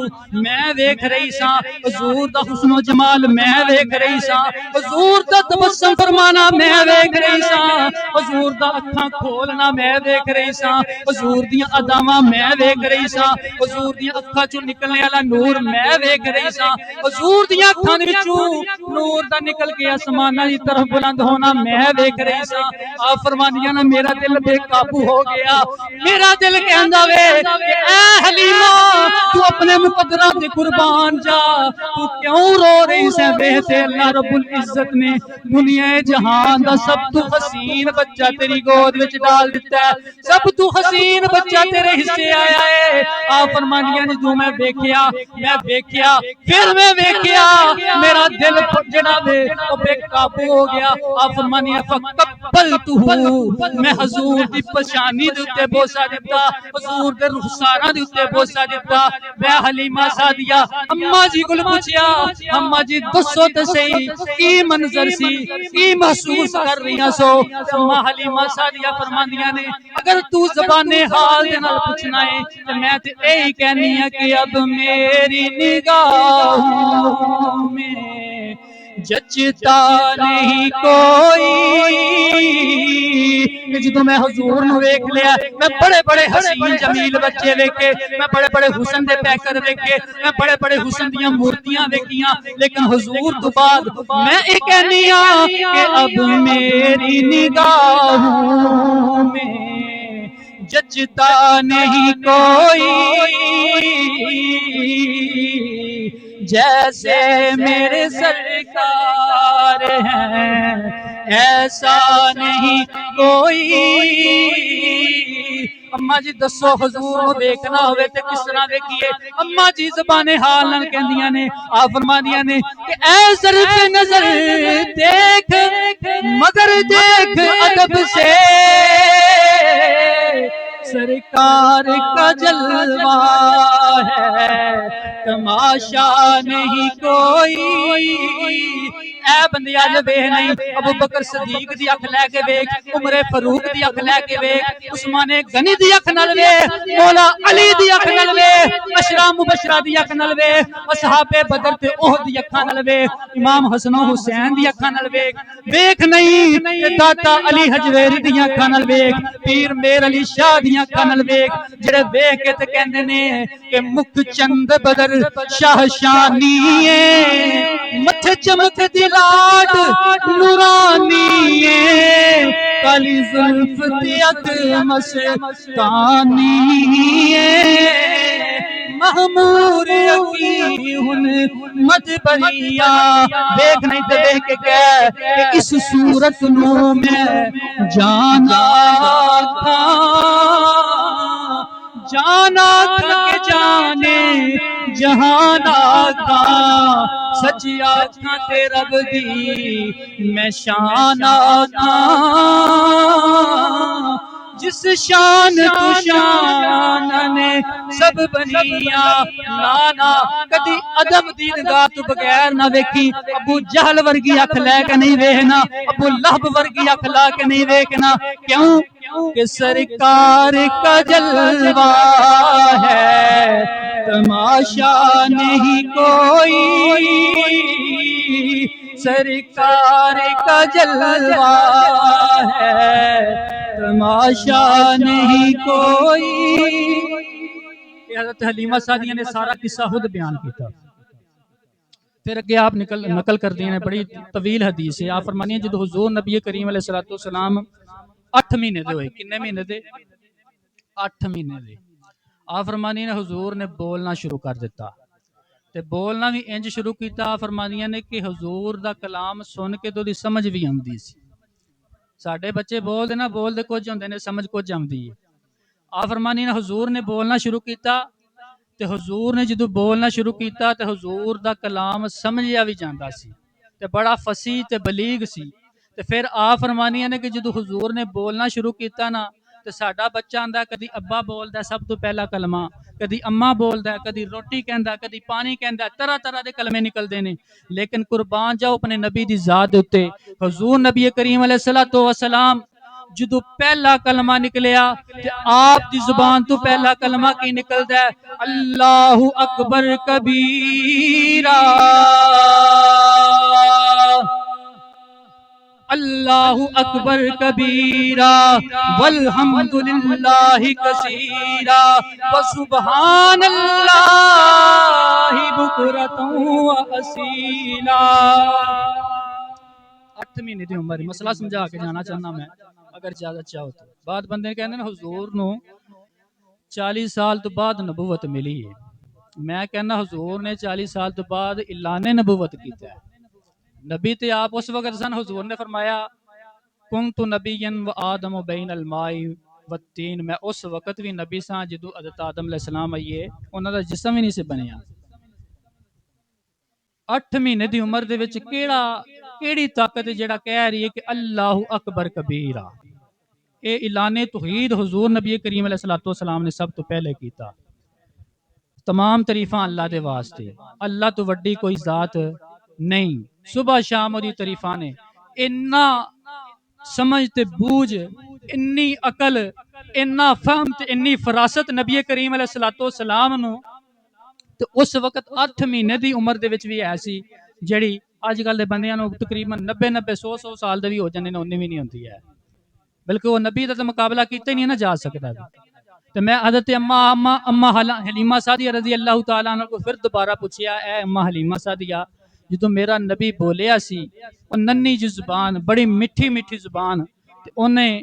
میں ویکھ رہی ساں حضور دا حسن و جمال، میں ویکھ رہی ساں حضور دا تبسم فرمانا، میں ویکھ رہی ساں حضور دا اکھاں کھولنا، میں ویکھ رہی ساں حضور دیاں اداواں، میں ویکھ رہی ساں حضور دیاں اکھاں چوں نکلنے والا نور، میں ویکھ رہی ساں حضور دیاں اکھاں دے وچوں نور دا نکل کے آسماناں دی طرف بلند ہونا، میں دیکھ رہی سا۔ آپ فرمانیاں نا میرا دل بے قابو ہو گیا، میرا دل کہندا وے کہ اے حلیمہ تو اپنے مقدرات دے قربان جا، تو کیوں رو رہی سے؟ بے تے اللہ رب العزت نے دنیا جہان دا سب تو حسین بچہ تیری گود وچ ڈال دیتا ہے، سب تو حسین بچہ تیرے حصے آیا ہے۔ آپ فرمانیاں نے جو میں ویکھیا پھر میں ویکھیا میرا دل جڑا وے او بے قابو ہو گیا۔ آپ فرمانیاں فقبلتہ، میں حضور دی پشانی دے اتے بوسا دیتا، حضور دے رخساراں دے اتے بوسا دیتا۔ میں حلیمہ سعدیہ اماں جی کول پوچھیا اماں جی دسو تے صحیح کی منظر سی، کی محسوس کر رہی سو؟ اماں حلیمہ سعدیہ فرماندیاں نے اگر تو زبان حال دے نال پوچھنا ہے تے میں تے یہی کہنی ہے کہ اب میری نگاہوں میں جچتا نہیں کوئی، جدوں میں حضور نو ویکھ لیا، میں بڑے بڑے حسین جمیل بچے ویکھے، میں بڑے بڑے حسن دے پیکر ویکھے، میں بڑے بڑے حسن دیاں مورتیاں ویکھیاں، لیکن حضور تو بعد میں ایک کہنی ہاں کہ اب میری نگاہوں میں جچتا نہیں کوئی، جیسے میرے سرکار ہیں ایسا نہیں کوئی۔ اماں جی دسو حضور نو دیکھنا ہوئے تے کس طرح دیکھیے؟ اماں جی زبان حال نال کہندیاں نے، آپ فرماندیاں نے کہ اے ظرف نظر دیکھ مگر دیکھ ادب سے، سرکار کا جلوہ ہے تماشا نہیں کوئی۔ اے بندیا جے ویکھ نہیں، ابو بکر صدیق دی اکھ لے کے ویکھ، عمر فاروق دی اکھ لے کے ویکھ، عثمان غنی دی اکھ نال ویکھ، مولا علی دی اکھ نال ویکھ، عشرہ مبشرہ دی اکھ نال ویکھ، اصحاب بدر تے احد دی اکھاں نال ویکھ، امام حسن و حسین دی اکھاں نال ویکھ، ویکھ نہیں تے داتا علی حجویری دی اکھاں نال ویکھ، پیر میر علی شاہ دی اکھاں نال ویکھ، جڑے ویکھ کے تے کہندے نے کہ مکھ چند بدر شاہ شانی ہے، متھے چمک دی لاڈ نورانی ہے، کالی زلف تے اک مستانی ہے، محمور یقی ہن مد بریا۔ دیکھ نہیں تے دیکھ کے کہہ کہ اس صورت نو میں جانا تھا، جانا تھا کہ جانے جہانا تھا، سچی آنکھاں تے رب دی میں شانا تھا، جس شان تو شان نے سب بنیا نانا کدی ادب دی نگاہ تو بغیر نہ ویکھی ابو جہل ورگی اکھ لے کے نہیں ویکھنا ابو لہب ورگی اکھ لا کے نہیں ویکھنا کیوں کہ سرکار کا جلوہ ہے تماشا نہیں کوئی سرکار کا جلوہ ہے تماشا نہیں کوئی۔ حضرت حلیمہ سعدیہ نے سارا قصہ خود بیان کیتا، پھر اگے آپ نقل کر دی ہیں، بڑی طویل حدیث ہے۔ آپ فرمانی ہیں جدو حضور نبی کریم علیہ السلام 8 مہینے دے ہوئے، کنے مہینے دے؟ 8 مہینے دے۔ آپ فرمانی نے حضور نے بولنا شروع کر دیتا تے بولنا بھی انج شروع کیتا۔ فرمانی نے کہ حضور دا کلام سن کے تو دی سمجھ بھی آندی سی۔ ساڈے بچے بول دے نا بول دے کچھ ہوندے نے سمجھ کچھ آندی ہے۔ آپ فرمانی نے حضور نے بولنا شروع کیتا تے حضور نے جدو بولنا شروع کیتا تے حضور دا کلام سمجھیا بھی جاندا سی تے بڑا فصیح تے بلیغ سی۔ تے پھر آپ فرمانی نے کہ جدو حضور نے بولنا شروع کیتا نا تے ساڈا بچہ آندا کدی ابا بولدا سب تو پہلا کلمہ، کدی اماں بولدا ہے، کدی روٹی کہندا، کدی پانی کہندا، طرح طرح دے کلمے نکلدے نے، لیکن قربان جاؤ اپنے نبی دی ذات دے اوتے۔ حضور نبی کریم علیہ السلام جدو پہلا کلمہ نکلیا تے آپ دی زبان تو پہلا کلمہ کی نکلدا ہے؟ اللہ اکبر کبیرہ اللہ اکبر کبیرہ والحمدللہ کثیرہ وسبحان اللہ بکرۃ واصیلا۔ 8 مہینے دی عمر، مسئلہ سمجھا کے جانا چاہنا میں اگر اجازت چاہو تو۔ بعد بندے کہندے نے حضور نو 40 سال تو بعد نبوت ملی ہے، میں کہنا حضور نے 40 سال تو بعد اعلان نبوت کیتا ہے۔ نبی تے آپ اس وقت سن، حضور نے فرمایا کنت نبیا و آدم بین الماء والتین، میں اس وقت بھی نبی ساں جدو حضرت آدم علیہ السلام آئیے انہاں دا جسم ہی نہیں سے بنیا۔ 8 مہینے دی عمر دے وچ کیڑی طاقت جڑا کہہ رہی ہے کہ اللہ اکبر کبیرہ؟ اے اعلان توحید حضور نبی کریم علیہ السلام نے سب تو پہلے کیتا۔ تمام تعریفاں اللہ دے واسطے، اللہ تو وڈی کوئی ذات نہیں۔ صبح شام دی تعریفاں نے، اتنا سمجھ تے بوجھ، انی عقل، اتنا فہم تے انی فراست نبی کریم علیہ السلام نو تو اس وقت 8 مہینے دی عمر دے وچ بھی ایسی جڑی اج کل دے بندیاں نو تقریباً 90 100 سال دے بھی ہو جاندے نے اونی بھی نہیں ہوندی ہے، بلکہ وہ نبی دا تو مقابلہ کیتے نہیں نہ جا سکتا۔ تو میں حضرت اما حلیمہ سعدیہ رضی اللہ تعالیٰ عنہ کو پھر دوبارہ پوچھیا، اے اما حلیمہ سعدیہ جدو میرا نبی بولیا سی وہ ننی جی زبان، بڑی میٹھی میٹھی زبان، انہیں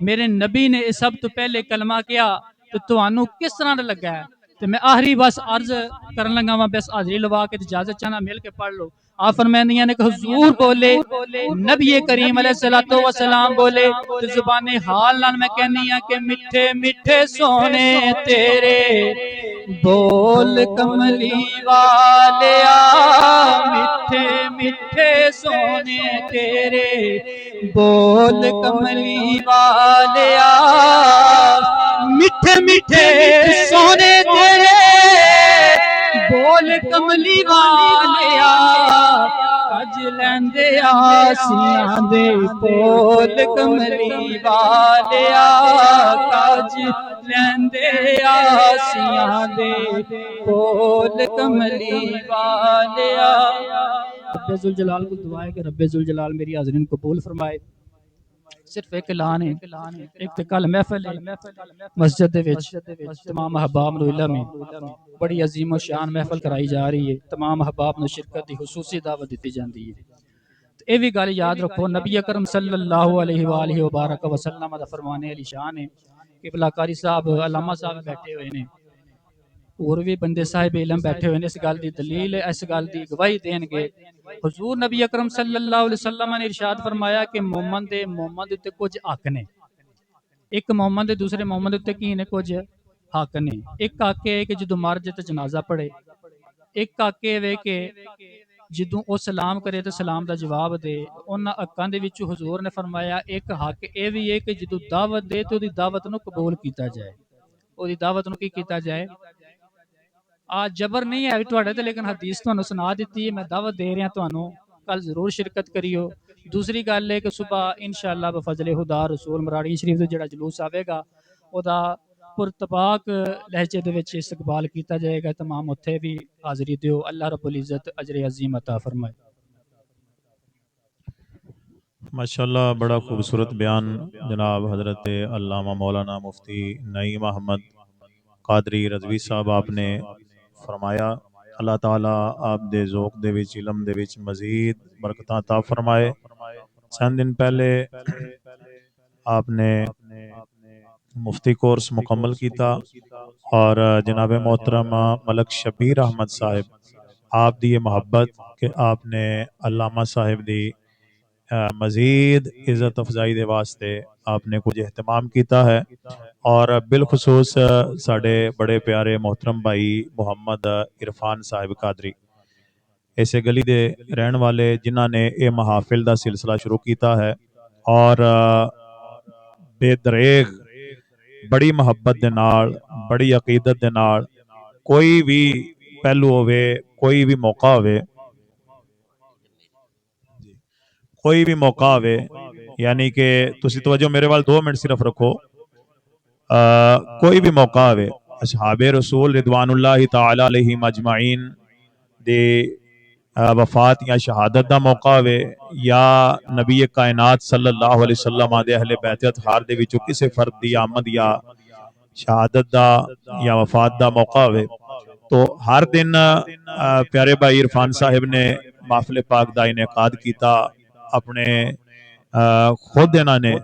میرے نبی نے سب تو پہلے کلمہ کیا تو تانوں کس طرح لگا ہے؟ تو میں آخری بس عرض کرن لگا ہوں، بس حاضری لوا کے اجازت چاہنا مل کے پڑھ لو۔ آپ فرمائندیاں نے کہ حضور بولے، نبی کریم علیہ السلام بولے تو زبان حال نال میں کہنی ہاں کہ میٹھے میٹھے سونے تیرے بول کملی والیا، میٹھے میٹھے سونے تیرے بول کملی والیا، میٹھے میٹھے سونے تیرے بول کملی والیا، کج لیندے آسیاں دے بول کملی والیا، کج لیندے آسیاں دے بول کملی والیا۔ رب ذوالجلال کو دعا ہے کہ رب ذوالجلال میری حاضرین قبول فرمائے۔ صرف ایک اعلان ہے، ایک تے کل محفل ہے مسجد دے وچ، تمام احباب نو علم ہے بڑی عظیم و شان محفل کرائی جا رہی ہے، تمام احباب نو شرکت دی خصوصی دعوت دیتی جاندی ہے۔ اے بھی گل یاد رکھو، نبی اکرم صلی اللہ علیہ وآلہ وبارک وسلم دا فرمان علی شان ہے کہ قبلہ قاری صاحب علامہ صاحب بیٹھے ہوئے نے، اور بھی بندے صاحب علم بیٹھے ہوئے نے، اس گل دی دلیل اس گل دی گواہی دین گے۔ حضور نبی اکرم صلی اللہ علیہ وسلم نے ارشاد فرمایا کہ مومن دے تے کچھ حق نے، ایک مومن دے دوسرے مومن دے کی نے کچھ حق نے۔ ایک حق ہے کہ جدو مر جائے تے جنازہ پڑھے، ایک حق ہے کہ جدوں او سلام کرے تو سلام دا جواب دے۔ انہاں حقاں دے وچوں حضور نے فرمایا ایک حق اے وی ہے کہ جدوں دعوت دے تو دی دعوت نو قبول کیتا جائے، او دی دعوت نو کی کیتا جائے۔ آج جبر نہیں ہے تواڈے تے، لیکن حدیث تانوں سنا دیتی ہے، میں دعوت دے رہا تانوں، کل ضرور شرکت کریو۔ دوسری گل ہے کہ صبح انشاءاللہ بفضل خدا رسول مراڑی شریف تو جڑا جلوس آوے گا او دا پرتپاک لہجے دے وچ استقبال کیتا جائے گا، تمام اتھے بھی حاضری دیو۔ اللہ رب العزت اجر عظیم عطا فرمائے۔ ماشاءاللہ بڑا خوبصورت بیان جناب حضرت علامہ مولانا مفتی نعیم احمد قادری رضوی صاحب آپ نے فرمایا۔ اللہ تعالیٰ آپ دے ذوق دے وچ علم دے وچ مزید برکتاں عطا فرمائے۔ چند دن پہلے آپ نے مفتی کورس مکمل کیتا اور جناب محترم ملک شبیر احمد صاحب آپ دی یہ محبت کہ آپ نے علامہ صاحب دی مزید عزت افزائی دے واسطے آپ نے کچھ اہتمام کیتا ہے، اور بالخصوص ساڑے بڑے پیارے محترم بھائی محمد عرفان صاحب قادری اسے گلی دے رہن والے جنہاں نے اے محافل دا سلسلہ شروع کیتا ہے، اور بے دریغ بڑی محبت دے نال بڑی عقیدت دے نال کوئی بھی پہلو ہوئے کوئی بھی موقع ہوئے یعنی کہ تسی توجہ میرے وال 2 منٹ صرف رکھو، کوئی بھی موقع ہوئے اصحاب رسول رضوان اللہ تعالی علیہم اجمعین دے وفات یا شہادت دا موقع ہوئے، یا نبی کائنات صلی اللہ علیہ وسلم دے اہل بیت اطہار دے وچوں کسے فرد دی آمد یا شہادت دا یا وفات دا موقع ہوئے، تو ہر دن پیارے بھائی عرفان صاحب نے محفل پاک دا انعقاد کیتا، اپنے خود انہوں نے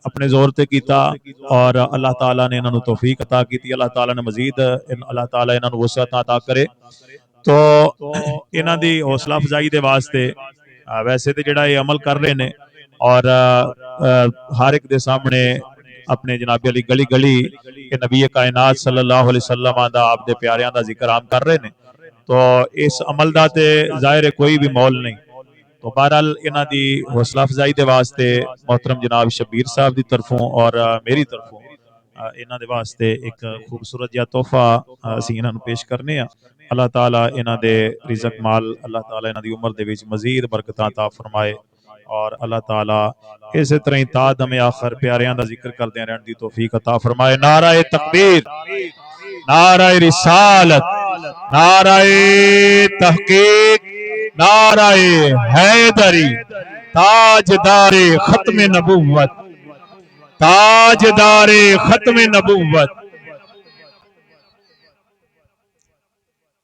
اپنے زور تے کیتا، اور اللہ تعالیٰ نے انہوں نے توفیق عطا کیتی۔ اللہ تعالیٰ نے مزید اللہ تعالیٰ انہوں نے وسعت عطا کرے۔ تو انہوں دی حوصلہ افزائی دے واسطے ویسے تے جڑا یہ عمل کر رہے نے، اور ہر ایک دے سامنے اپنے جناب علی گلی گلی کہ نبی کائنات صلی اللہ علیہ وسلم دا آپ دے پیاریاں دا ذکر عام کر رہے نے، تو اس عمل دا تے ظاہر کوئی بھی مول نہیں۔ تو بہرحال انہاں دی حوصلہ افزائی دے واسطے محترم جناب شبیر صاحب دی طرفوں اور میری طرفوں انہاں دے واسطے ایک خوبصورت جہا تحفہ اسی انہاں نوں پیش کرنے ہاں۔ اللہ تعالیٰ انہاں دے رزق مال اللہ تعالیٰ انہاں دی عمر دے وچ مزید برکتاں عطا فرمائے، اور اللہ تعالیٰ اسی طرح تا دم آخر پیاریاں دا ذکر کردے رہن دی توفیق عطا فرمائے۔ نعرہ تکبیر، نعرہ رسالت، نعرہ تحقیق، نعرہ حیدری، تاجدار ختم نبوت، تاجدار ختم نبوت۔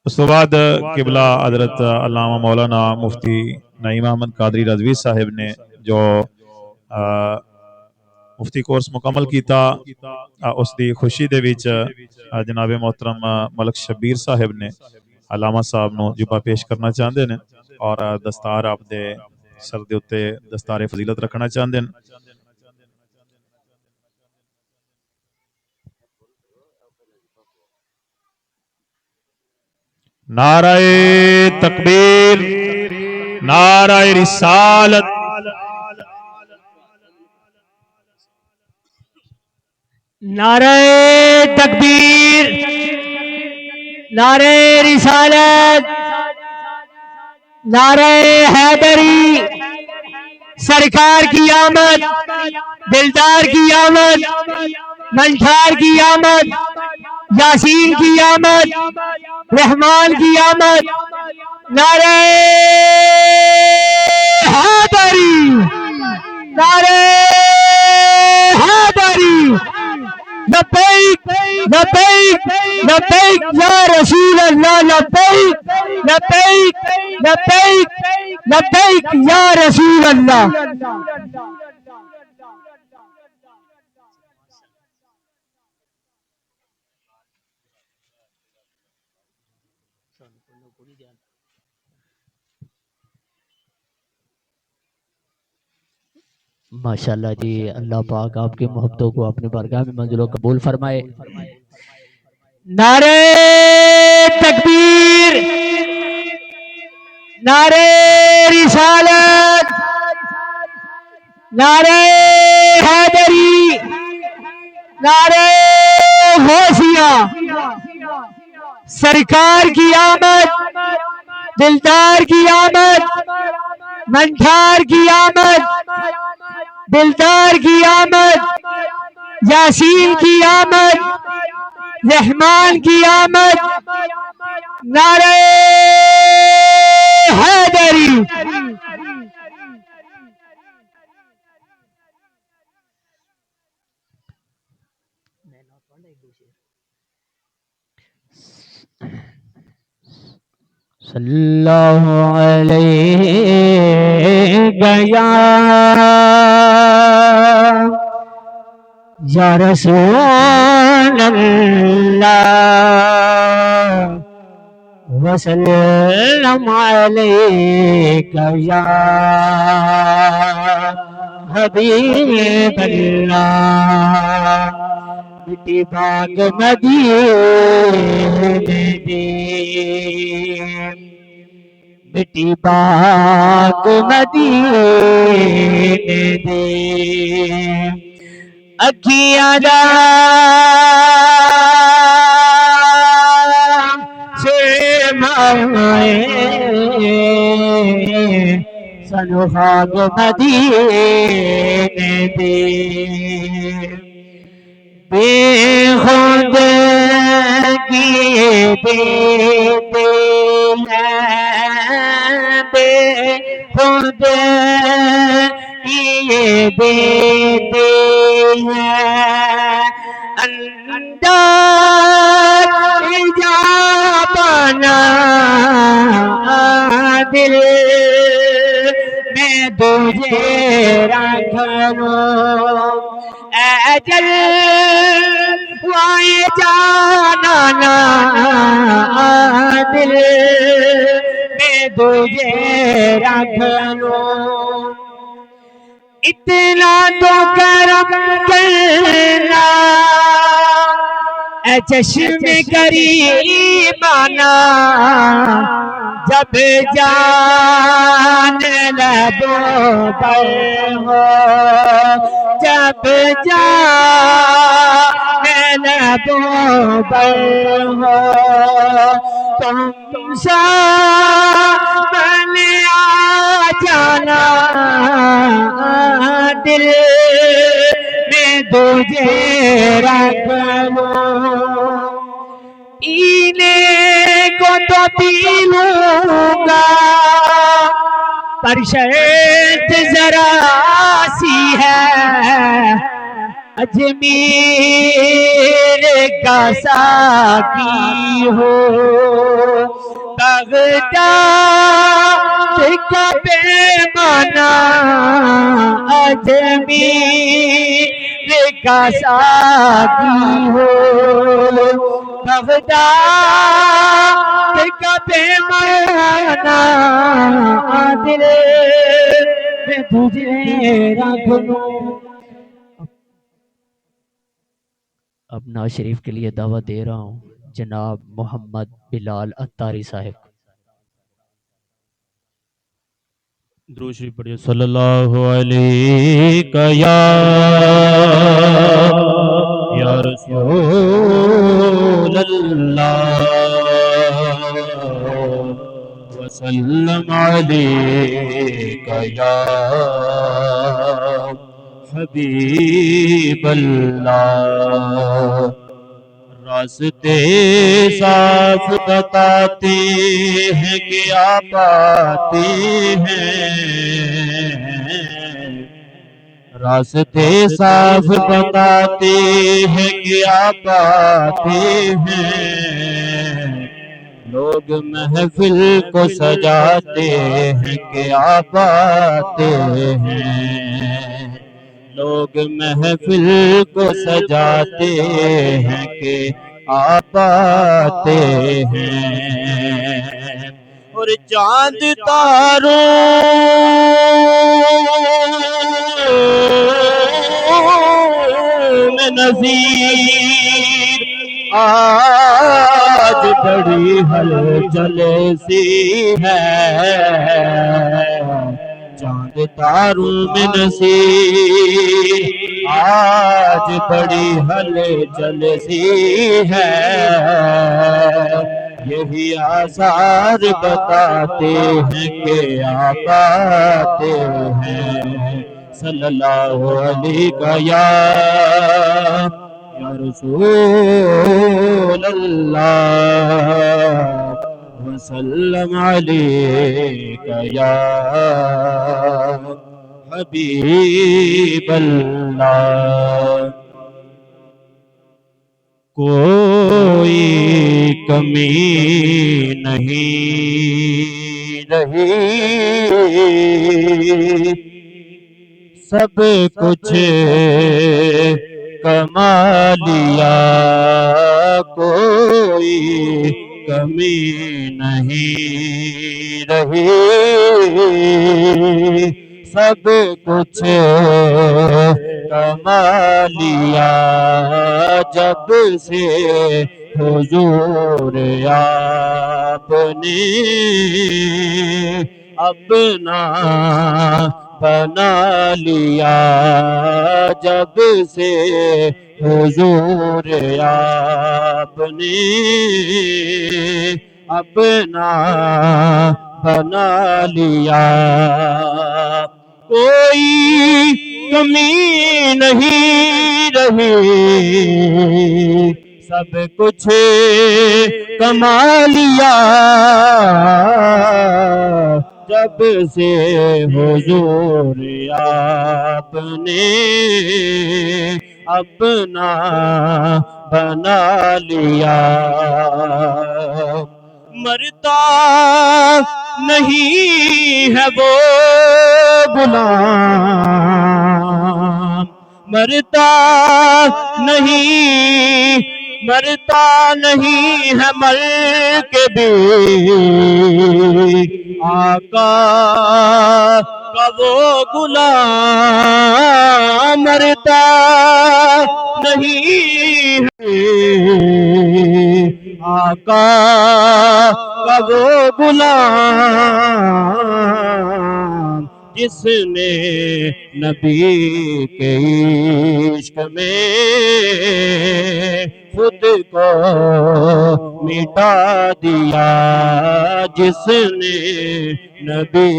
اس کے بعد قبلہ حضرت علامہ مولانا مفتی نعیم احمد قادری رضوی صاحب نے جو مفتی کورس مکمل کیتا، اس دی خوشی دے وچ جناب محترم ملک شبیر صاحب نے علامہ صاحب نو جبہ پیش کرنا چاہندے نے، اور دستار آپ دے سر دے اتے دستار فضیلت رکھنا چاہندے ہیں۔ نعرہ تکبیر، نعرہ رسالت، نعرہ تکبیر، نعرہ رسالت، نعرہ حیدری، سرکار کی آمد، دلدار کی آمد، منٹھار کی آمد، یاسین کی آمد، رحمان کی آمد، نعرہ حیدری، نعرہ حیدری، لبیک لبیک لبیک یا رسول اللہ، لبیک لبیک لبیک لبیک یا رسول اللہ۔ ماشاءاللہ جی، اللہ پاک آپ کی محبتوں کو اپنی بارگاہ میں منزل و قبول فرمائے۔ نعرہ تکبیر، نعرہ رسالت، نعرہ حیدری، نعرہ غوثیہ، سرکار کی آمد، دلدار کی آمد، منٹھار کی آمد، دلدار کی آمد، یاسین کی آمد، رحمان کی آمد، نعرہ حیدری۔ صلی اللہ علیہ یا رسول اللہ، وسلم علیک یا حبیب اللہ، مٹی باغ مدینے دی، مٹی باغ مدینے دی، اکھیاں دا سے مائے سنو باغ مدینے دی، بے خود کی دیتے ہیں، بے خود کی دیتے ہیں، اندر جاپنا دل میں تجھے رکھ لو، اے جلوائے جانانا دل میں تجھے رکھ لو، اتنا تو کرم کرنا اے چشم کریمانہ، جب جان لبوں پر ہو، جب جان لبوں پر ہو، تم سامنے آ جانا دل میں تجھے رکھ لو، پینے کو تو پی لوں گا پر شرط ذرا سی ہے، اجمیر کا ساقی ہو، بغداد کا پیمانہ، اجمیر کا ساقی ہو، بغداد کا پیمانہ دل میں تجھے رکھ لوں۔ اب نواز شریف کے لیے دعوت دے رہا ہوں جناب محمد بلال اتاری صاحب۔ درود شریف پڑھیے، صلی اللہ علیہ یا رسول اللہ، وسلم علیک یا حبیب اللہ، راستے صاف بتاتے ہیں کہ آپ آتے ہیں، راستے صاف بتاتے ہیں کہ آپ آتے ہیں، لوگ محفل کو سجاتے ہیں کہ آپ آتے ہیں، لوگ محفل کو سجاتے ہیں کہ آپ آتے ہیں، اور چاند تاروں میں نظیر آج بڑی ہلچل سی ہے چاند تاروں میں نصیر آج بڑی ہلچل سی ہے یہی آثار بتاتے ہیں کہ آپ آتے ہیں صلی اللہ علیہ یا رسول اللہ وسلم علیک یا حبیب اللہ کوئی کمی نہیں رہی سب کچھ کمالیا کوئی کمی نہیں رہی سب کچھ کمالیا جب سے حضور آپ نے اپنا بنا لیا جب سے حضور آپ نے اپنا بنا لیا کوئی کمی نہیں رہی سب کچھ کما لیا جب سے حضور آپ نے اپنا بنا لیا مرتا نہیں ہے وہ غلام مرتا نہیں ہے مر کے بھی آقا کا وہ غلام مرتا نہیں ہے آقا کا وہ غلام جس نے نبی کے عشق میں خود کو مٹا دیا جس نے نبی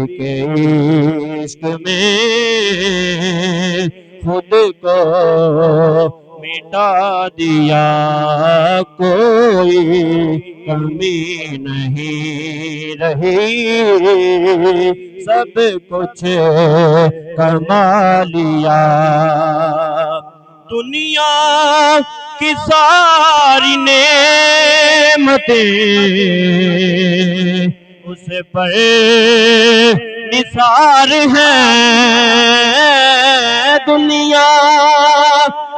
کے عشق میں خود کو مٹا دیا کوئی کمی نہیں رہی سب کچھ کما لیا دنیا کی ساری نعمتیں اس پر نثار ہیں دنیا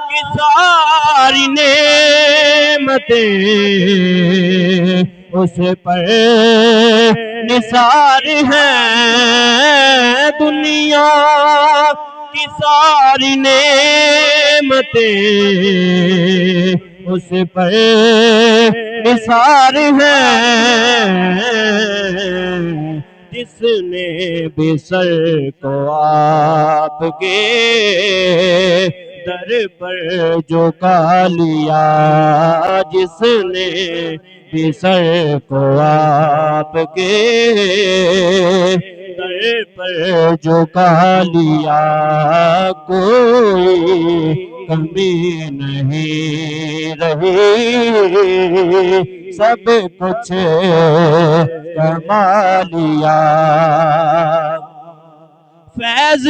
کی ساری نعمتیں اس پر نثار ہیں دنیا کی ساری نعمتیں اس پر نثار ہیں جس نے بھی سر کو آپ کے در پر جھکا لیا جس نے بھی سر کو آپ کے در پر جھکا لیا کوئی کمی نہیں رہی سب کچھ کما لیا فیض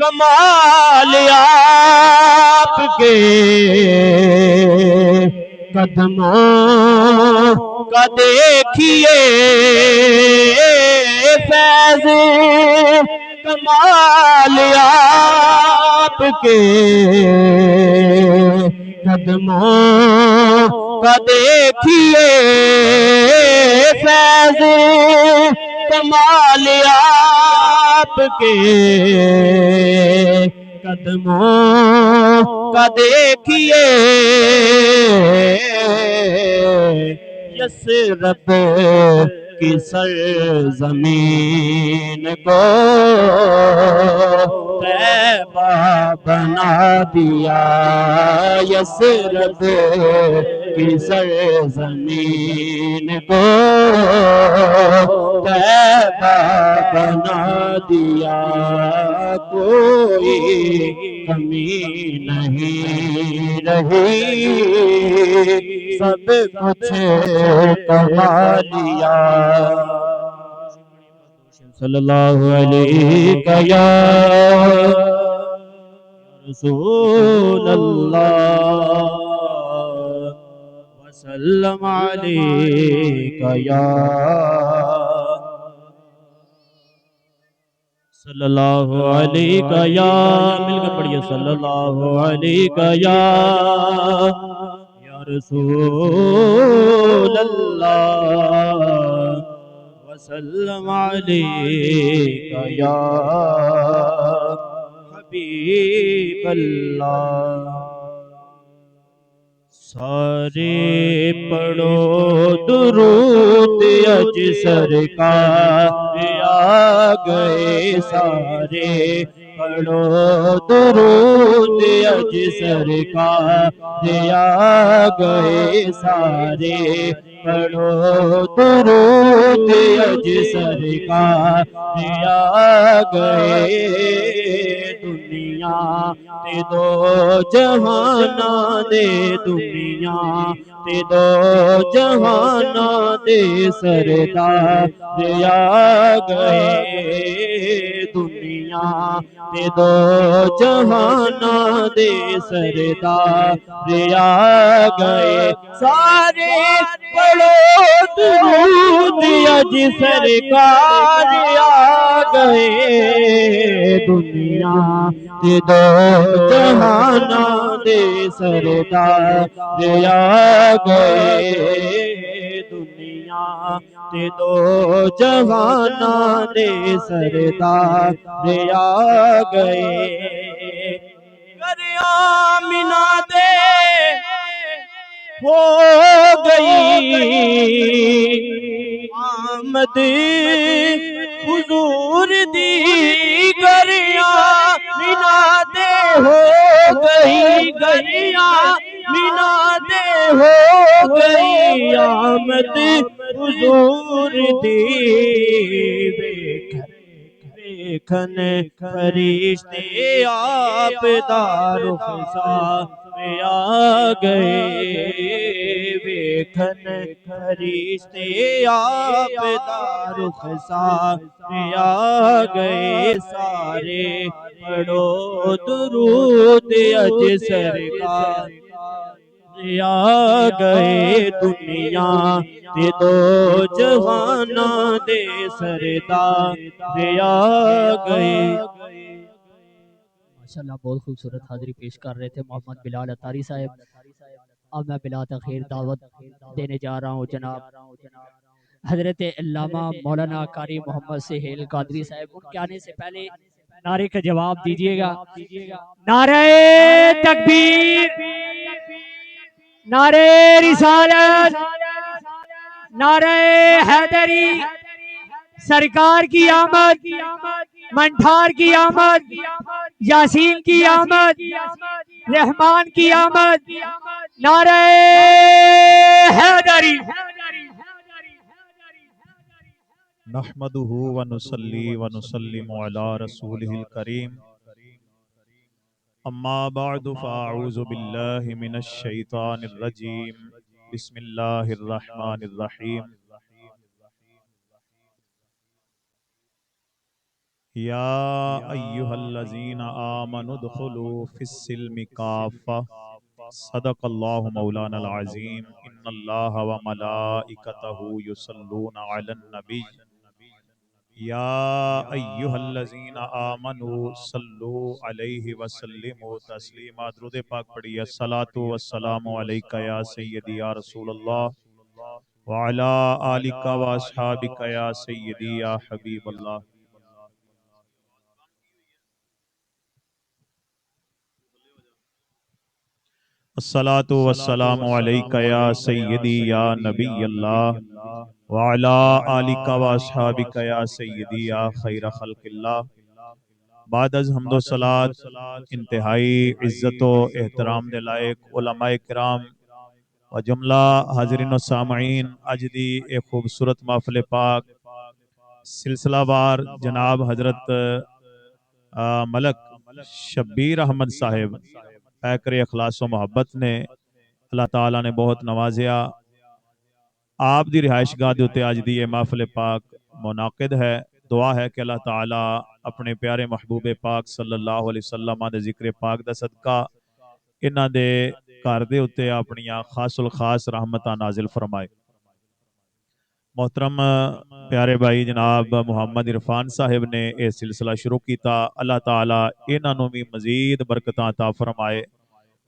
کمال آپ کے قدموں کا دیکھیے فیض کمال آپ کے قدموں کا دیکھیے فیض کمال آپ کے قدموں کا دیکھیے یثرب کی سرزمین کو طیبہ بنا دیا یثرب کی سرزمین کو طیبہ بنا دیا کوئی کمی نہیں رہی سب کچھ کما لیا صلی اللہ علیہ یا رسول اللہ وسلم علیک یا صلی اللہ علیہ یا مل کر پڑھیے صلی اللہ علیہ یا رسول اللہ وسلم علیک یا حبیب اللہ سارے پڑھو درود اج سرکار آ گئے سارے پڑھو درود اج سرکار آ گئے سارے پڑھو درود اج سرکار آ گئے دنیا تے دو جہاناں دے دنیا تے دو جہاناں دے سردار آ گئے دنیا تے دو جہاناں دے سردار آ گئے سارے پڑھو درود اج سرکار آ گئے دنیا تے دو جہاناں دے سردار آ گئے دنیا تے دو جہاناں دے سردار آ گئے کر آمنہ دے ہو گئی آمد حضور دی گریاں مینا دے ہو گئی گریاں مینا دے ہو گئی آمد حضور دی دیکھن فرشتے آپ دا رخسار آ گئے ویکھن فرشتے آپ دا رخسار آ گئے سارے پڑھو درود اج سرکار آ گئے دنیا تے دو جہاناں دے سردار آ گئے ماشاءاللہ بہت خوبصورت حاضری پیش کر رہے تھے محمد بلال اتاری صاحب اب میں بلا تاخیر دعوت دینے جا رہا ہوں جناب حضرت علامہ مولانا قاری محمد سہیل قادری صاحب ان کے آنے سے پہلے نعرے کا جواب دیجئے گا نعرہ تکبیر نعرہ رسالت نعرہ حیدری سرکار کی آمد منٹھار کی آمد یاسین کی آمد رحمان کی آمد نعرہ حیدری نحمده ونصلي ونسلم على رسوله الكريم اما بعد فاعوذ بالله من الشيطان الرجيم بسم الله الرحمن الرحيم يا ايها الذين آمنوا ادخلوا في السلم كافة صدق الله مولانا العظيم ان الله وملائكته يصلون على النبي یا ایہا الذین آمنوا صلوا علیہ وسلموا تسلیما درود پاک پڑھیے الصلاۃ والسلام علیک یا سیدی یا رسول اللہ وعلی آلک و اصحابک یا سیدی یا حبیب اللہ الصلاۃ والسلام علیک یا سیدی یا نبی اللہ وعلا آلک و اصحابک یا سیدی یا خیر خلق اللہ۔ بعد از حمد و صلات انتہائی عزت و احترام دے لائق علماء کرام و جملہ حاضرین و سامعین، اج دی ایک خوبصورت محفل پاک سلسلہ وار جناب حضرت ملک شبیر احمد صاحب پیکر اخلاص و محبت نے اللہ تعالیٰ نے بہت نوازیا۔ آپ دی رہائش گاہ دے اتے اج دی یہ محفل پاک منعقد ہے۔ دعا ہے کہ اللہ تعالیٰ اپنے پیارے محبوب پاک صلی اللہ علیہ وسلم دے ذکر پاک دا صدقہ انہاں دے گھر دے اتے اپنیاں خاص الخاص رحمتاں نازل فرمائے۔ محترم پیارے بھائی جناب محمد عرفان صاحب نے یہ سلسلہ شروع کیتا، اللہ تعالیٰ انہاں نوں بھی مزید برکتاں عطا فرمائے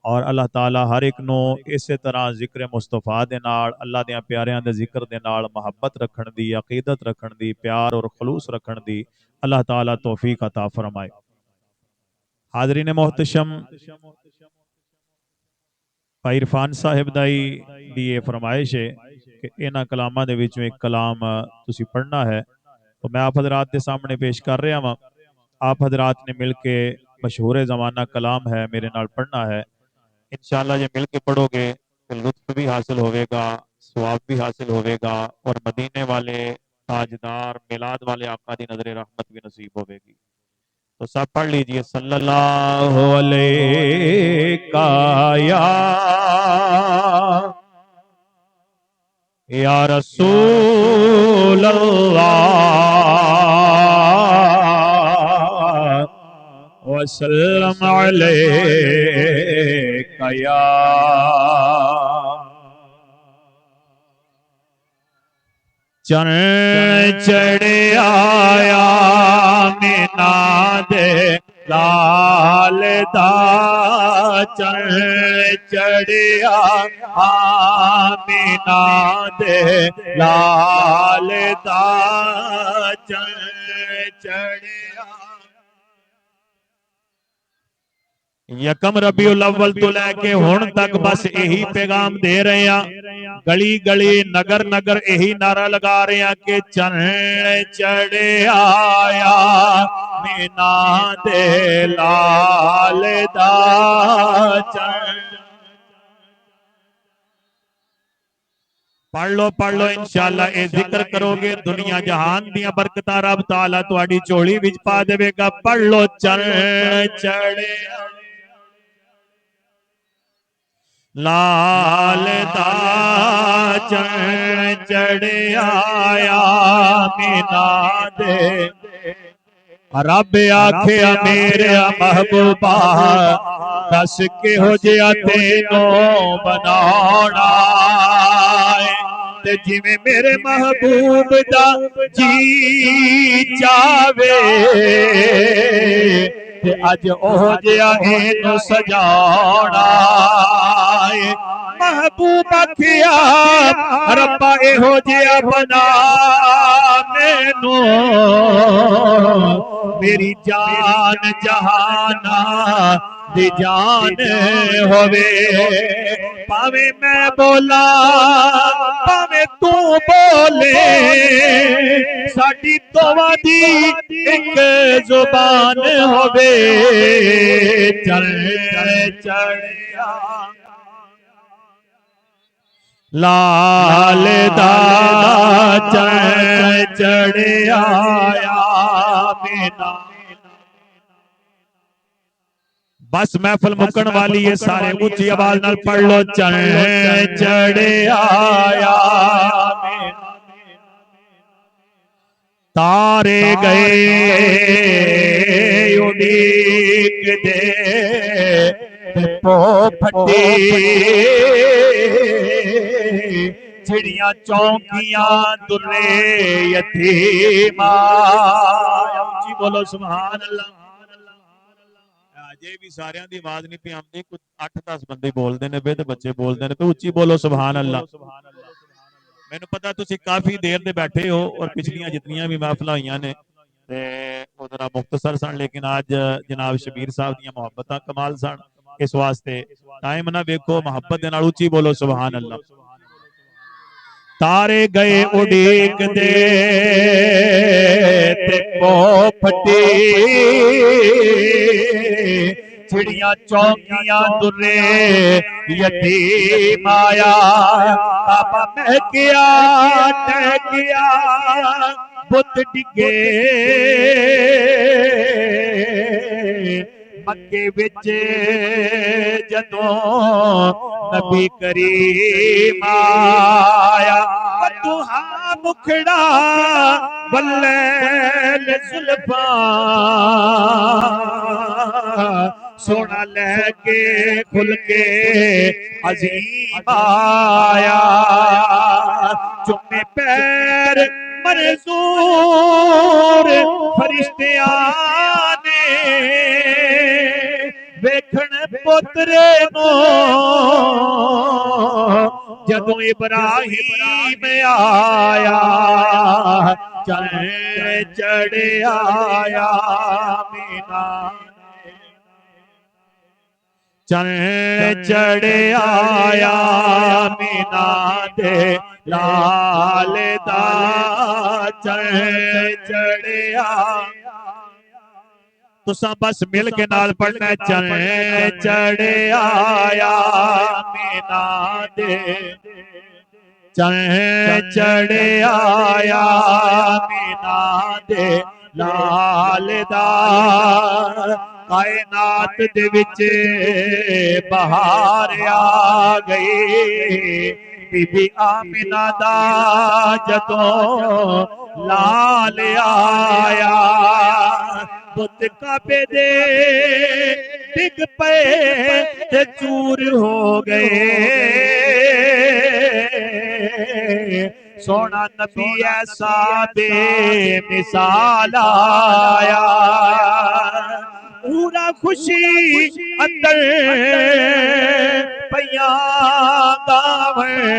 اور اللہ تعالیٰ ہر ایک نو اسی طرح ذکر مصطفیٰ دے نال اللہ دیاں پیاریاں دے ذکر دے نال محبت رکھن دی، عقیدت رکھن دی، پیار اور خلوص رکھن دی اللہ تعالیٰ توفیق عطا فرمائے۔ حاضرین محتشم، بھائی عرفان صاحب دی یہ فرمائش ہے کہ انہاں کلاماں دے وچوں ایک کلام تسی پڑھنا ہے تو میں آپ حضرات دے سامنے پیش کر رہا ہوں۔ آپ حضرات نے مل کے مشہور زمانہ کلام ہے میرے نال پڑھنا ہے۔ انشاءاللہ یہ مل کے پڑھو گے تو لطف بھی حاصل ہوئے گا، ثواب بھی حاصل ہوئے گا اور مدینے والے تاجدار میلاد والے آقا دی نظر رحمت بھی نصیب ہوئے گی۔ تو سب پڑھ لیجئے، صلی اللہ علیہ یا رسول اللہ وسلم علیک یا چن چڑھے آیا مینا دے لال دا چن چڑھیا مینا دے لال دا چن چڑھیا یکم ربیع الاول تو لے کے ہن تک بس یہی پیغام دے رہے ہیں، گلی گلی نگر نگر یہی نعرہ لگا رہے ہیں کہ چن چڑھے آیا مینا دے لال دا چن۔ پڑھ لو انشاءاللہ اے ذکر کرو گے دنیا جہان دیاں برکتاں رب تعالیٰ تہاڈی چولی وچ پا دے گا۔ پڑھ لو چن چڑھے لال دا چن چڑھے آیا مینا دے رب آکھیا میرے محبوبہ دس کے ہو جیا تینوں بناونا تے جویں میرے محبوب دا جی چاوے تے اج اوہ جیا اینو سجاونا محبوب کیا ربا ایہو جیا بنا مینوں میری جان جہانا دی جان ہوئے پاویں میں بولا پاویں تو بولے ساڈی دعا دی ایک زبان ہوئے چل چڑھیا لال دا چن چڑھیا مینا۔ بس محفل مکن والی ہے، سارے اونچی آواز نال پڑھ لو چن چڑھیا تارے گئے اڑیک دے پو پھٹی چڑیاں چونکیاں درے یتیماں اونچی بولو سبحان اللہ۔ جے بھی ساریاں دی آواز نہیں پی آندی، کچھ 8-10 بندے بولدے نے تے بچے بولدے نے تے اونچی بولو سبحان اللہ۔ مینوں پتہ تسی کافی دیر دے بیٹھے ہو اور پچھلیاں جتنیاں بھی محفلاں ہوئیاں نے تے او ذرا مختصر سن، لیکن آج جناب شبیر صاحب دیاں محبتاں کمال سن اس واسطے ٹائم نہ ویکھو، محبت دے نال اچھی بولو سبحان اللہ۔ تارے گئے اڈیک دے تے پوپھٹی، چڑیاں چوکیاں درے یتیم آیا، بابا مہکیا ٹہکیا بت ڈگے مکے وچ جدوں نبی کریم آیا، فتوحاں مکھڑا واللیل زلفاں سونا لے کے کھل کے عظیم آیا، چمے پیر منظور فرشتیاں نے ویکھن پوترے نو، جدوں ابراہیم آیا چڑھ چڑھ آیا مینا، چڑھ چڑھ آیا مینا دے لال دا، چڑھ چڑھ آیا۔ تساں بس مل کے نال پڑھنا ہے، چڑھ چڑھ آیا مینا دے، چڑھ چڑھ آیا مینا دے لال دا، کائنات دے وچ بہار آ گئی، بی بی آمنہ دا جدوں لال آیا، بت کعبے دے ڈگ پے تے چور ہو گئے، سونا نبی ایسا بے مثال آیا، پورا خوشی اندر پیاں گاویں،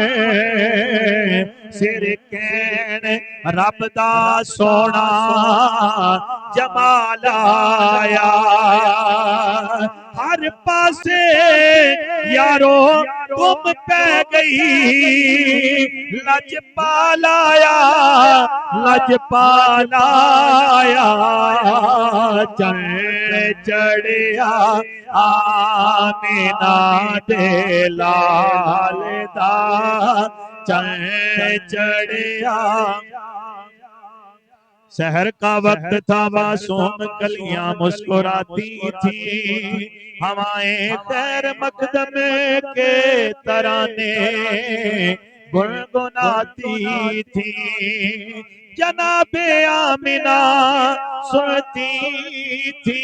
سر کہن رب دا سونا جمال آیا، ہر پاسے یارو تم پہ گئی، لج پالایا لج پالایا، چڑھ چڑھیا آمینہ دے لال دا، چڑھ چڑھیا۔ سحر کا وقت تھا، معصوم کلیاں مسکراتی تھی، ہوائیں خیر مقدم کے ترانے گنگناتی تھی، جناب آمنہ سنتی تھی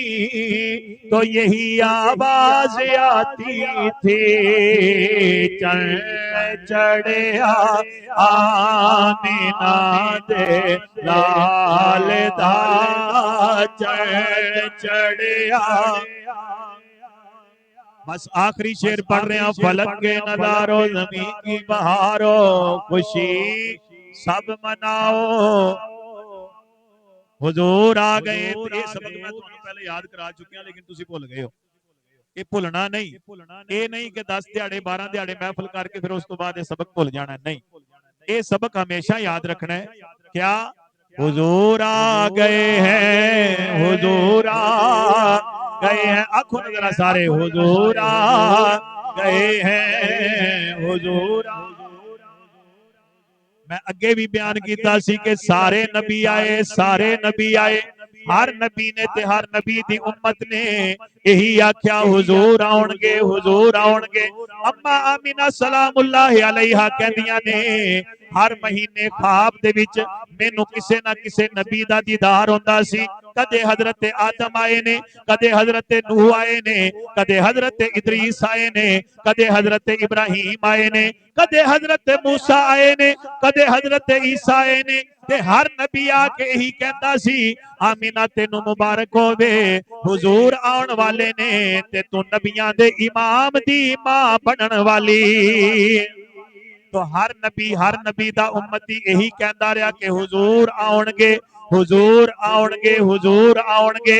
تو یہی آواز آتی تھی، چڑھ چڑھیا آمنہ دے لال دا، چڑھ چڑھیا۔ بس آخری شعر پڑھ رہے ہیں، فلک کے نظارو زمین کی بہارو، خوشی سب مناؤ، حضور آ گئے۔ یہ سبق میں تمہیں پہلے یاد کرا چکے ہیں لیکن تسی بھول گئے ہو، یہ بھولنا نہیں، یہ نہیں کہ 10 دیہڑے 12 دیہڑے محفل کر کے پھر اس تو بعد یہ سبق بھول جانا ہے، نہیں، یہ سبق ہمیشہ یاد رکھنا ہے۔ کیا؟ حضور آ گئے ہیں، حضور آ گئے ہیں، آنکھوں نے ذرا سارے، حضور آ گئے ہیں، حضور آ۔ میں اگے بھی بیان کیتا سی کہ سارے نبی آئے، سارے نبی آئے، ہر نبی نے تے ہر نبی دی امت نے یہی آکھیا حضور آؤن گے، حضور آؤن گے۔ اما آمینہ سلام اللہ علیہا کہندیاں نے ہر مہینے خواب دے وچ مینوں کسے نہ کسے نبی دا دیدار ہوندا سی، کدے حضرت آدم آئے نے، کدے حضرت نوح آئے نے، کدے حضرت ادریس آئے نے، کدے حضرت ابراہیم آئے نے، کدے حضرت موسیٰ آئے نے، کدے حضرت عیسیٰ آئے نے، تے ہر نبی آ کے ہی کہندا سی آمینہ تینو مبارک ہووے، حضور آن والے نے تے تو نبیاں دے امام دی ماں بنن والی۔ تو ہر نبی دا امتی یہی کہندا رہا کہ حضور آؤن گے، حضور آؤن گے، حضور آؤن گے۔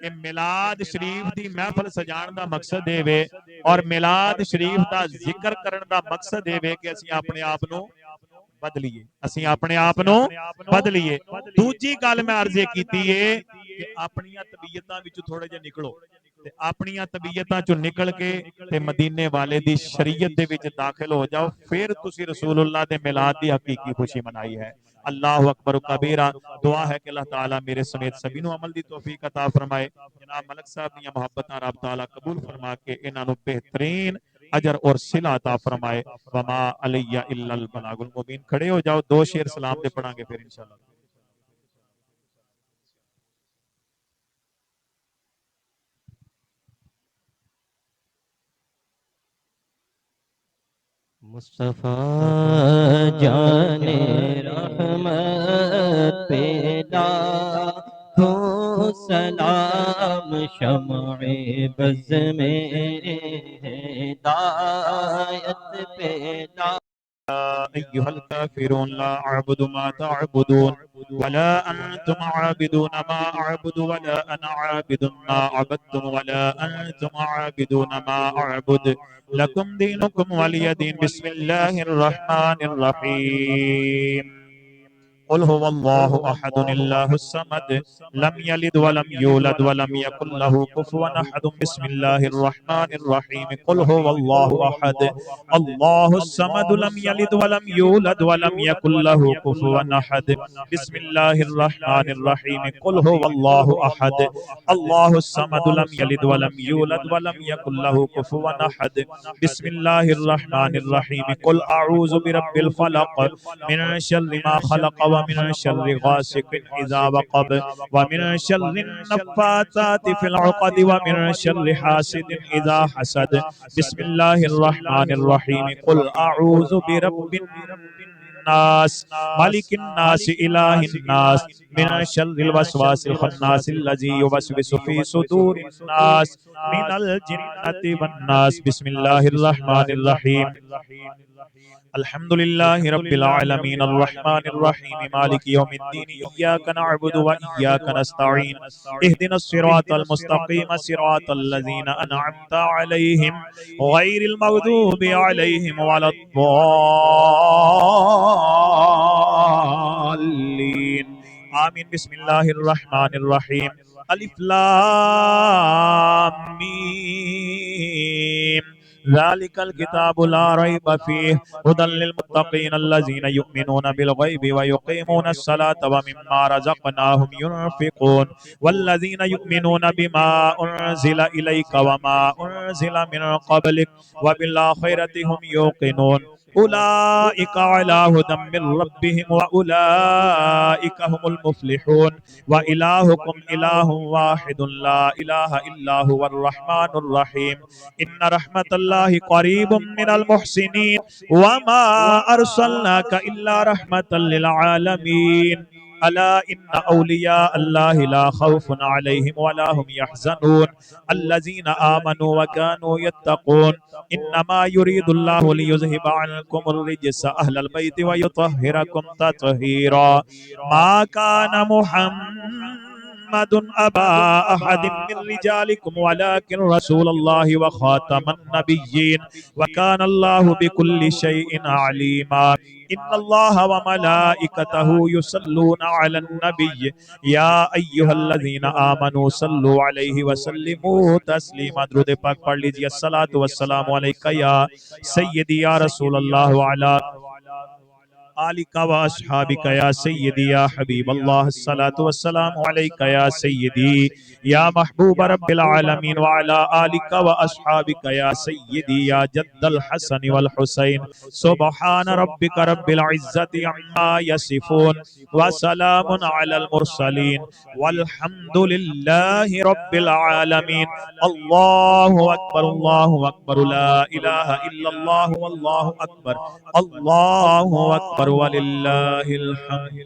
کہ میلاد شریف دی محفل سجان دا مقصد دے وے اور میلاد شریف دا ذکر کرن دا مقصد دے وے کہ اسی اپنے آپ نو بدلیے، اسی اپنے آپ نو بدلیے۔ دوجی گل میں عرض کیتی ہے کہ اپنیاں طبیعتاں وچ تھوڑے جے نکلو تے اپنیاں طبیعتاں چوں نکل کے تے مدینے والے دی شریعت دے وچ داخل ہو جاؤ، پھر تسی رسول اللہ دے میلاد دی حقیقی خوشی منائی ہے۔ اللہ اکبر و کبیرہ۔ دعا ہے کہ اللہ تعالیٰ میرے سمیت سبھی نو عمل دی توفیق عطا فرمائے۔ جناب ملک صاحب دیاں محبتاں رب تعالیٰ قبول فرما کے انہاں نو بہترین اجر اور صلہ عطا فرمائے۔ وما علی الا البلاغ المبین۔ کھڑے ہو جاؤ، دو شعر سلام دے پڑھاں گے پھر انشاءاللہ۔ مصطفیٰ جان رحمت پہ لاکھوں سلام، شمع بز میں ہدایت پہ أيها الكافرون لا أعبد ما تعبدون ولا أنتم عابدون ما أعبد ولا أنا عابد ما عبدتم ولا أنتم عابدون ما أعبد لكم دينكم ولي دين. بسم الله الرحمن الرحيم. قل هو الله أحد الله الصمد لم يلد ولم يولد ولم يكن له كفوا أحد. بسم الله الرحمن الرحيم. قل هو الله أحد الله الصمد لم يلد ولم يولد ولم يكن له كفوا أحد. بسم الله الرحمن الرحيم. قل هو الله أحد الله الصمد لم يلد ولم يولد ولم يكن له كفوا أحد. بسم الله الرحمن الرحيم. قل أعوذ برب الفلق من شر ما خلق ومن شر غاسق إذا وقب ومن شر النفاثات في العقد ومن شر حاسد إذا حسد. بسم الله الرحمن الرحيم. قل أعوذ برب الناس ملك الناس إله الناس من شر الوسواس الخناس الذي يوسوس في صدور الناس من الجنة والناس. بسم الله الرحمن الرحيم. الحمد لله رب العالمين الرحمن الرحيم مالك يوم الدين إياك نعبد وإياك نستعين اهدنا الصراط المستقيم صراط الذين أنعمت عليهم غير المغضوب عليهم ولا الضالين آمين. بسم الله الرحمن الرحيم. ألف لام ميم ذلك الكتاب لا ريب فيه هدى للمتقين الذين يؤمنون بالغيب ويقيمون الصلاة ومما رزقناهم ينفقون والذين يؤمنون بما أنزل إليك وما أنزل من قبلك وبالآخرة هم يوقنون أولئك على هدى من ربهم وأولئك هم المفلحون. وإلهكم إله واحد لا إله إلا هو الرحمن الرحيم. إن رحمة الله قريب من المحسنين وما أرسلناك إلا رحمة للعالمين. ألا إن أولياء الله لا خوف عليهم ولا هم يحزنون الذين آمنوا وكانوا يتقون. إنما يريد الله ليذهب عنكم الرجس أهل البيت ويطهركم تطهيرا. ما كان محمد أبا أحد من رجالكم ولكن رسول الله وخاتم النبيين وكان الله بكل شيء عليما. إن الله وملائكته يصلون على النبي يا أيها الذين آمنوا صلوا عليه وسلموا تسليما. درود پاک پڑھ لیجئے. الصلاة والسلام علیکہ یا سیدی یا رسول اللہ وعلا آلک و اصحابک یا سیدی یا حبیب اللہ. الصلاة والسلام علیکہ یا سیدی یا محبوب رب العالمین وعلا آلک و اصحابک یا سیدی یا جد الحسن والحسین. سبحان ربک رب العزت عما یصفون وسلام علی المرسلین والحمد للہ رب العالمین. اللہ اکبر اللہ اکبر لا الہ الا اللہ واللہ اکبر اللہ اکبر وللہ الحمد.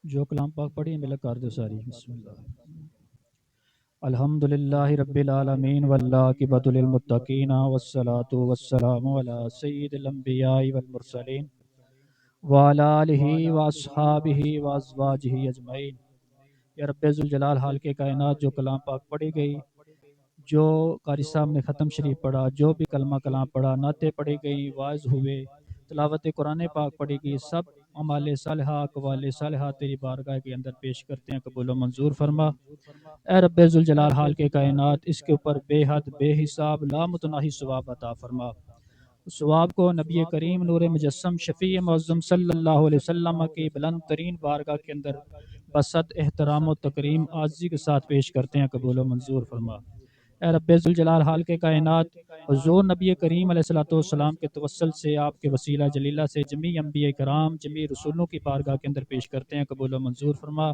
جو کلام پاک پڑھی ملا کر دو ساری. بسم اللہ. الحمدللہ رب العالمین والعاقبۃ للمتقین والصلاة والسلام علی سید الانبیاء والمرسلین وعلی آلہ واصحابہ وازواجہ اجمعین۔ یا رب ذوالجلال حال کے کائنات، جو کلام پاک پڑھی گئی، جو قاری صاحب نے ختم شریف پڑھا، جو بھی کلمہ کلام پڑھا، نعتیں پڑھی گئی، واعظ ہوئے، تلاوت قرآن پاک پڑھی گئی، سب اعمال صالحہ اقوال صالحہ تیری بارگاہ کے اندر پیش کرتے ہیں، قبول و منظور فرما۔ اے رب ذوالجلال حال کے کائنات، اس کے اوپر بے حد بے حساب لامتناہی ثواب عطا فرما۔ ثواب کو نبی کریم نور مجسم شفیع معظم صلی اللہ علیہ وسلم کی بلند ترین بارگاہ کے اندر بسط احترام و تکریم عاجزی کے ساتھ پیش کرتے ہیں، قبول و منظور فرما۔ اے رب ذوالجلال حال کے کائنات، حضور نبی کریم علیہ الصلوۃ والسلام کے توسل سے، آپ کے وسیلہ جلیلہ سے جمیع انبیاء کرام، جمیع رسولوں کی بارگاہ کے اندر پیش کرتے ہیں، قبول و منظور فرما۔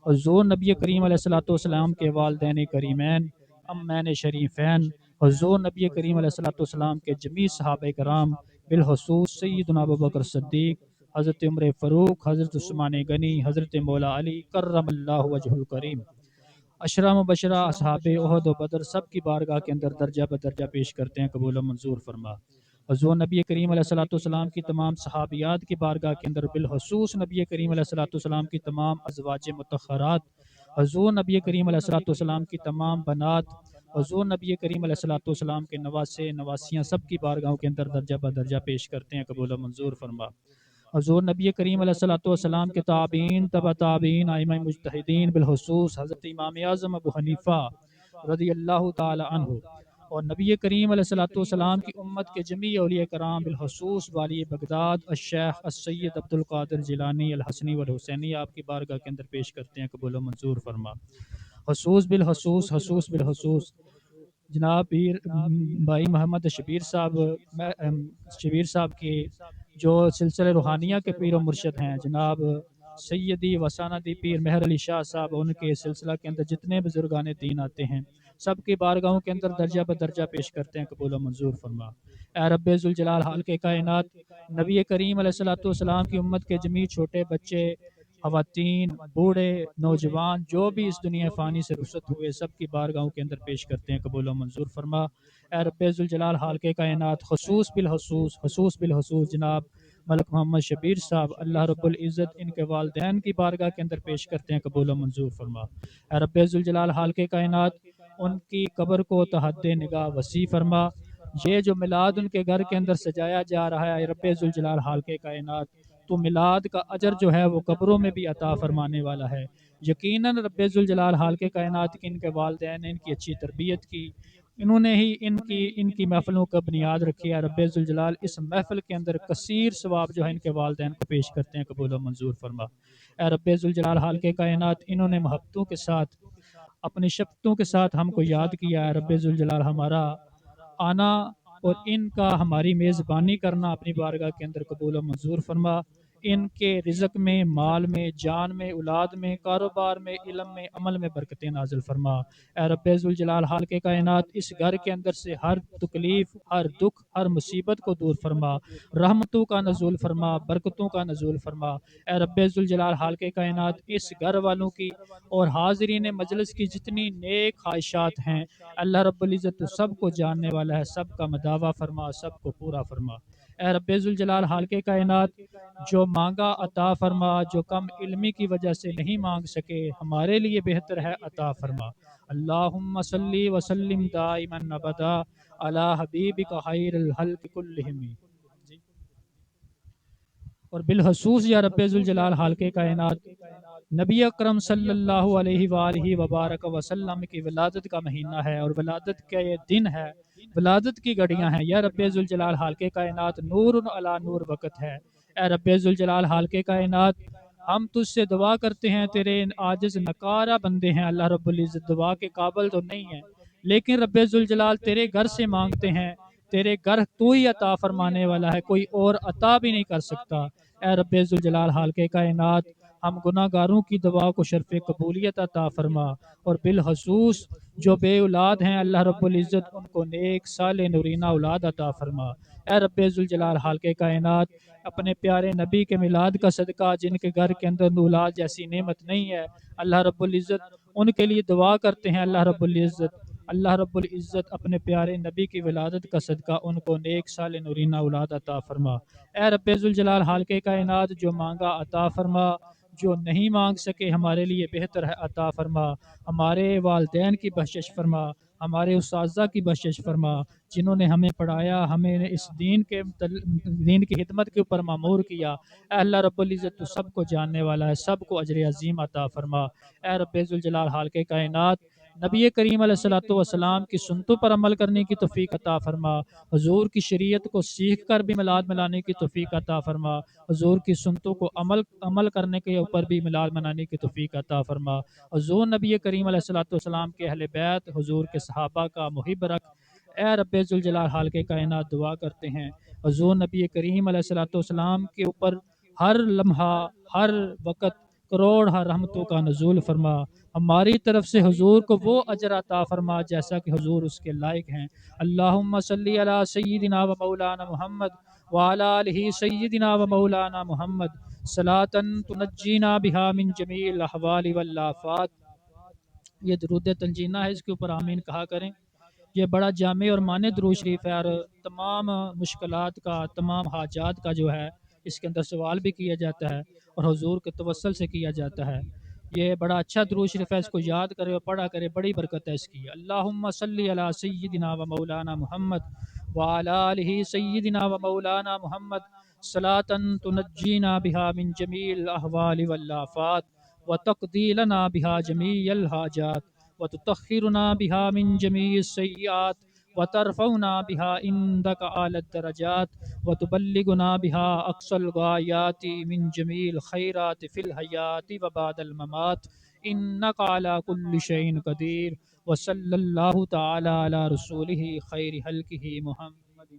حضور نبی کریم علیہ الصلوۃ والسلام کے والدین کریمین، امین شریفین، حضور نبی کریم علیہ الصلوۃ والسلام کے جمیع صحابہ کرام، بالخصوص سیدنا ابوبکر صدیق، حضرت عمر فاروق، حضرت عثمان غنی، حضرت مولا علی کرم اللہ وجہ الکریم، اشرا مبشرہ اصحاب احد و بدر، سب کی بارگاہ کے اندر درجہ بدرجہ پیش کرتے ہیں، قبول و منظور فرما۔ حضور نبی کریم علیہ الصلوۃ والسلام کی تمام صحابیات کی بارگاہ کے اندر، بالخصوص نبی کریم علیہ الصلوۃ والسلام کی تمام ازواج مطہرات، حضور نبی کریم علیہ الصلوۃ والسلام کی تمام بنات، حضور نبی کریم علیہ الصلوۃ والسلام کے نواسے نواسیاں، سب کی بارگاہوں کے اندر درجہ بدرجہ پیش کرتے ہیں، قبول و منظور فرما۔ حضور نبی کریم علیہ الصلوۃ والسلام کے تابعین، تبع تابعین، ائمہ مجتہدین، بالخصوص حضرت امام اعظم ابو حنیفہ رضی اللہ تعالی عنہ، اور نبی کریم علیہ الصلوۃ والسلام کی امت کے جمیع اولیاء کرام، بالخصوص والی بغداد الشیخ السید عبد القادر جیلانی الحسنی والحسینی، آپ کی بارگاہ کے اندر پیش کرتے ہیں، قبول و منظور فرما۔ خصوص بالخصوص جناب پیر بھائی محمد شبیر صاحب کے جو سلسلہ روحانیہ کے پیر و مرشد ہیں، جناب سیدی وساندی پیر مہر علی شاہ صاحب، ان کے سلسلہ کے اندر جتنے بزرگان دین آتے ہیں، سب کی بارگاہوں کے اندر درجہ بدرجہ پیش کرتے ہیں، قبول و منظور فرما۔ اے رب ذوالجلال حال کے کائنات، نبی کریم علیہ الصلوۃ والسلام کی امت کے جمیع چھوٹے بچے، خواتین، بوڑھے، نوجوان، جو بھی اس دنیا فانی سے رخصت ہوئے، سب کی بارگاہوں کے اندر پیش کرتے ہیں، قبول و منظور فرما۔ اے رب ذوالجلال حال کے کائنات، خصوص بالخصوص جناب ملک محمد شبیر صاحب، اللہ رب العزت ان کے والدین کی بارگاہ کے اندر پیش کرتے ہیں، قبول و منظور فرما۔ اے رب ذوالجلال حال کے کائنات، ان کی قبر کو تحد نگاہ وسیع فرما۔ یہ جو میلاد ان کے گھر کے اندر سجایا جا رہا ہے، اے رب ذوالجلال حال کے کائنات، تو میلاد کا اجر جو ہے وہ قبروں میں بھی عطا فرمانے والا ہے۔ یقیناً رب ذوالجلال حال کے کائنات کی ان کے والدین نے ان کی اچھی تربیت کی، انہوں نے ہی ان کی محفلوں کا بنیاد رکھی ہے۔ رب ذوالجلال اس محفل کے اندر کثیر ثواب جو ہے ان کے والدین کو پیش کرتے ہیں، قبول و منظور فرما۔ اے رب ذوالجلال حال کے کائنات، انہوں نے محبتوں کے ساتھ، اپنی شفقتوں کے ساتھ ہم کو یاد کیا ہے۔ رب ذوالجلال ہمارا آنا اور ان کا ہماری میزبانی کرنا اپنی بارگاہ کے اندر قبول و منظور فرما۔ ان کے رزق میں، مال میں، جان میں، اولاد میں، کاروبار میں، علم میں، عمل میں برکتیں نازل فرما۔ اے رب ذوالجلال حال کے کائنات، اس گھر کے اندر سے ہر تکلیف، ہر دکھ، ہر مصیبت کو دور فرما، رحمتوں کا نزول فرما، برکتوں کا نزول فرما۔ اے رب ذوالجلال حال کے کائنات، اس گھر والوں کی اور حاضرین مجلس کی جتنی نیک خواہشات ہیں، اللہ رب العزت تو سب کو جاننے والا ہے، سب کا مداوع فرما، سب کو پورا فرما۔ اے رب ذوالجلال حال کے کائنات، جو مانگا عطا فرما، جو کم علمی کی وجہ سے نہیں مانگ سکے، ہمارے لیے بہتر ہے عطا فرما۔ اللہم صلی وسلم دائما ابدا علی حبیبک خیر الخلق کلہم۔ اور بالخصوص یا رب ذوالجلال حال کے کائنات، نبی اکرم صلی اللہ علیہ وآلہ وبارک وسلم کی ولادت کا مہینہ ہے، اور ولادت کا یہ دن ہے، ولادت کی گھڑیاں ہیں۔ یا رب ذوالجلال حال کے کائنات، نور علی نور وقت ہے۔ اے رب ذوالجلال حال کے کائنات، ہم تجھ سے دعا کرتے ہیں، تیرے عاجز نکارہ بندے ہیں، اللہ رب العزت دعا کے قابل تو نہیں ہیں، لیکن رب ذوالجلال تیرے گھر سے مانگتے ہیں، تیرے گھر تو ہی عطا فرمانے والا ہے، کوئی اور عطا بھی نہیں کر سکتا۔ اے رب ذوالجلال حال کے کائنات، ہم گناہ گاروں کی دعا کو شرف قبولیت عطا فرما، اور بالخصوص جو بے اولاد ہیں، اللہ رب العزت ان کو نیک صالح نورینہ اولاد عطا فرما۔ اے رب ذوالجلال حال کے کائنات، اپنے پیارے نبی کے میلاد کا صدقہ، جن کے گھر کے اندر اولاد جیسی نعمت نہیں ہے، اللہ رب العزت ان کے لیے دعا کرتے ہیں، اللہ رب العزت اللہ رب العزت اپنے پیارے نبی کی ولادت کا صدقہ ان کو نیک سال نورینہ اولاد عطا فرما۔ اے رب ذوالجلال حالق کائنات جو مانگا عطا فرما، جو نہیں مانگ سکے ہمارے لیے بہتر ہے عطا فرما۔ ہمارے والدین کی بخشش فرما، ہمارے اساتذہ کی بخشش فرما جنہوں نے ہمیں پڑھایا، ہمیں اس دین کی خدمت کے اوپر مامور کیا۔ اے اللہ رب العزت تو سب کو جاننے والا ہے، سب کو اجر عظیم عطا فرما۔ اے رب ذوالجلال حالق کائنات نبی کریم علیہ الصلوۃ والسلام کی سنتوں پر عمل کرنے کی توفیق عطا فرما، حضور کی شریعت کو سیکھ کر بھی میلاد منانے کی توفیق عطا فرما، حضور کی سنتوں کو عمل کرنے کے اوپر بھی میلاد منانے کی توفیق عطا فرما۔ حضور نبی کریم علیہ الصلوۃ والسلام کے اہل بیت، حضور کے صحابہ کا محب رکھ۔ اے رب ذوالجلال حالق کائنات دعا کرتے ہیں حضور نبی کریم علیہ الصلوۃ والسلام کے اوپر ہر لمحہ ہر وقت کروڑ رحمتوں کا نزول فرما، ہماری طرف سے حضور کو وہ اجر عطا فرما جیسا کہ حضور اس کے لائق ہیں۔ اللہم صلی علی سیدنا و مولانا محمد وعلی آلہ سیدنا و مولانا محمد صلاۃ تنجینا بہا من جمیع الاحوال والآفات۔ یہ درود تنجینہ ہے، اس کے اوپر آمین کہا کریں۔ یہ بڑا جامع اور مانع درود شریف ہے، اور تمام مشکلات کا، تمام حاجات کا جو ہے اس کے اندر سوال بھی کیا جاتا ہے اور حضور کے توسل سے کیا جاتا ہے۔ یہ بڑا اچھا درود شریف ہے، اس کو یاد کرے اور پڑھا کرے، بڑی برکت ہے اس کی۔ اللہم صلی علی سیدنا و مولانا محمد وعلی آلہ سیدنا و مولانا محمد صلاۃ تنجینا بہا من جمیع الاحوال والآفات وتقضی لنا بہا جمیع الحاجات وتطہرنا بہا من جمیع السیئات وترفعنا بہا عندک اعلی الدرجات وتبلغنا بہا اقصى الغایات من جمیع الخیرات فی الحیات وبعد الممات انک علی کل شیء قدیر وصلی اللہ تعالی علی رسولہ خیر خلقہ محمد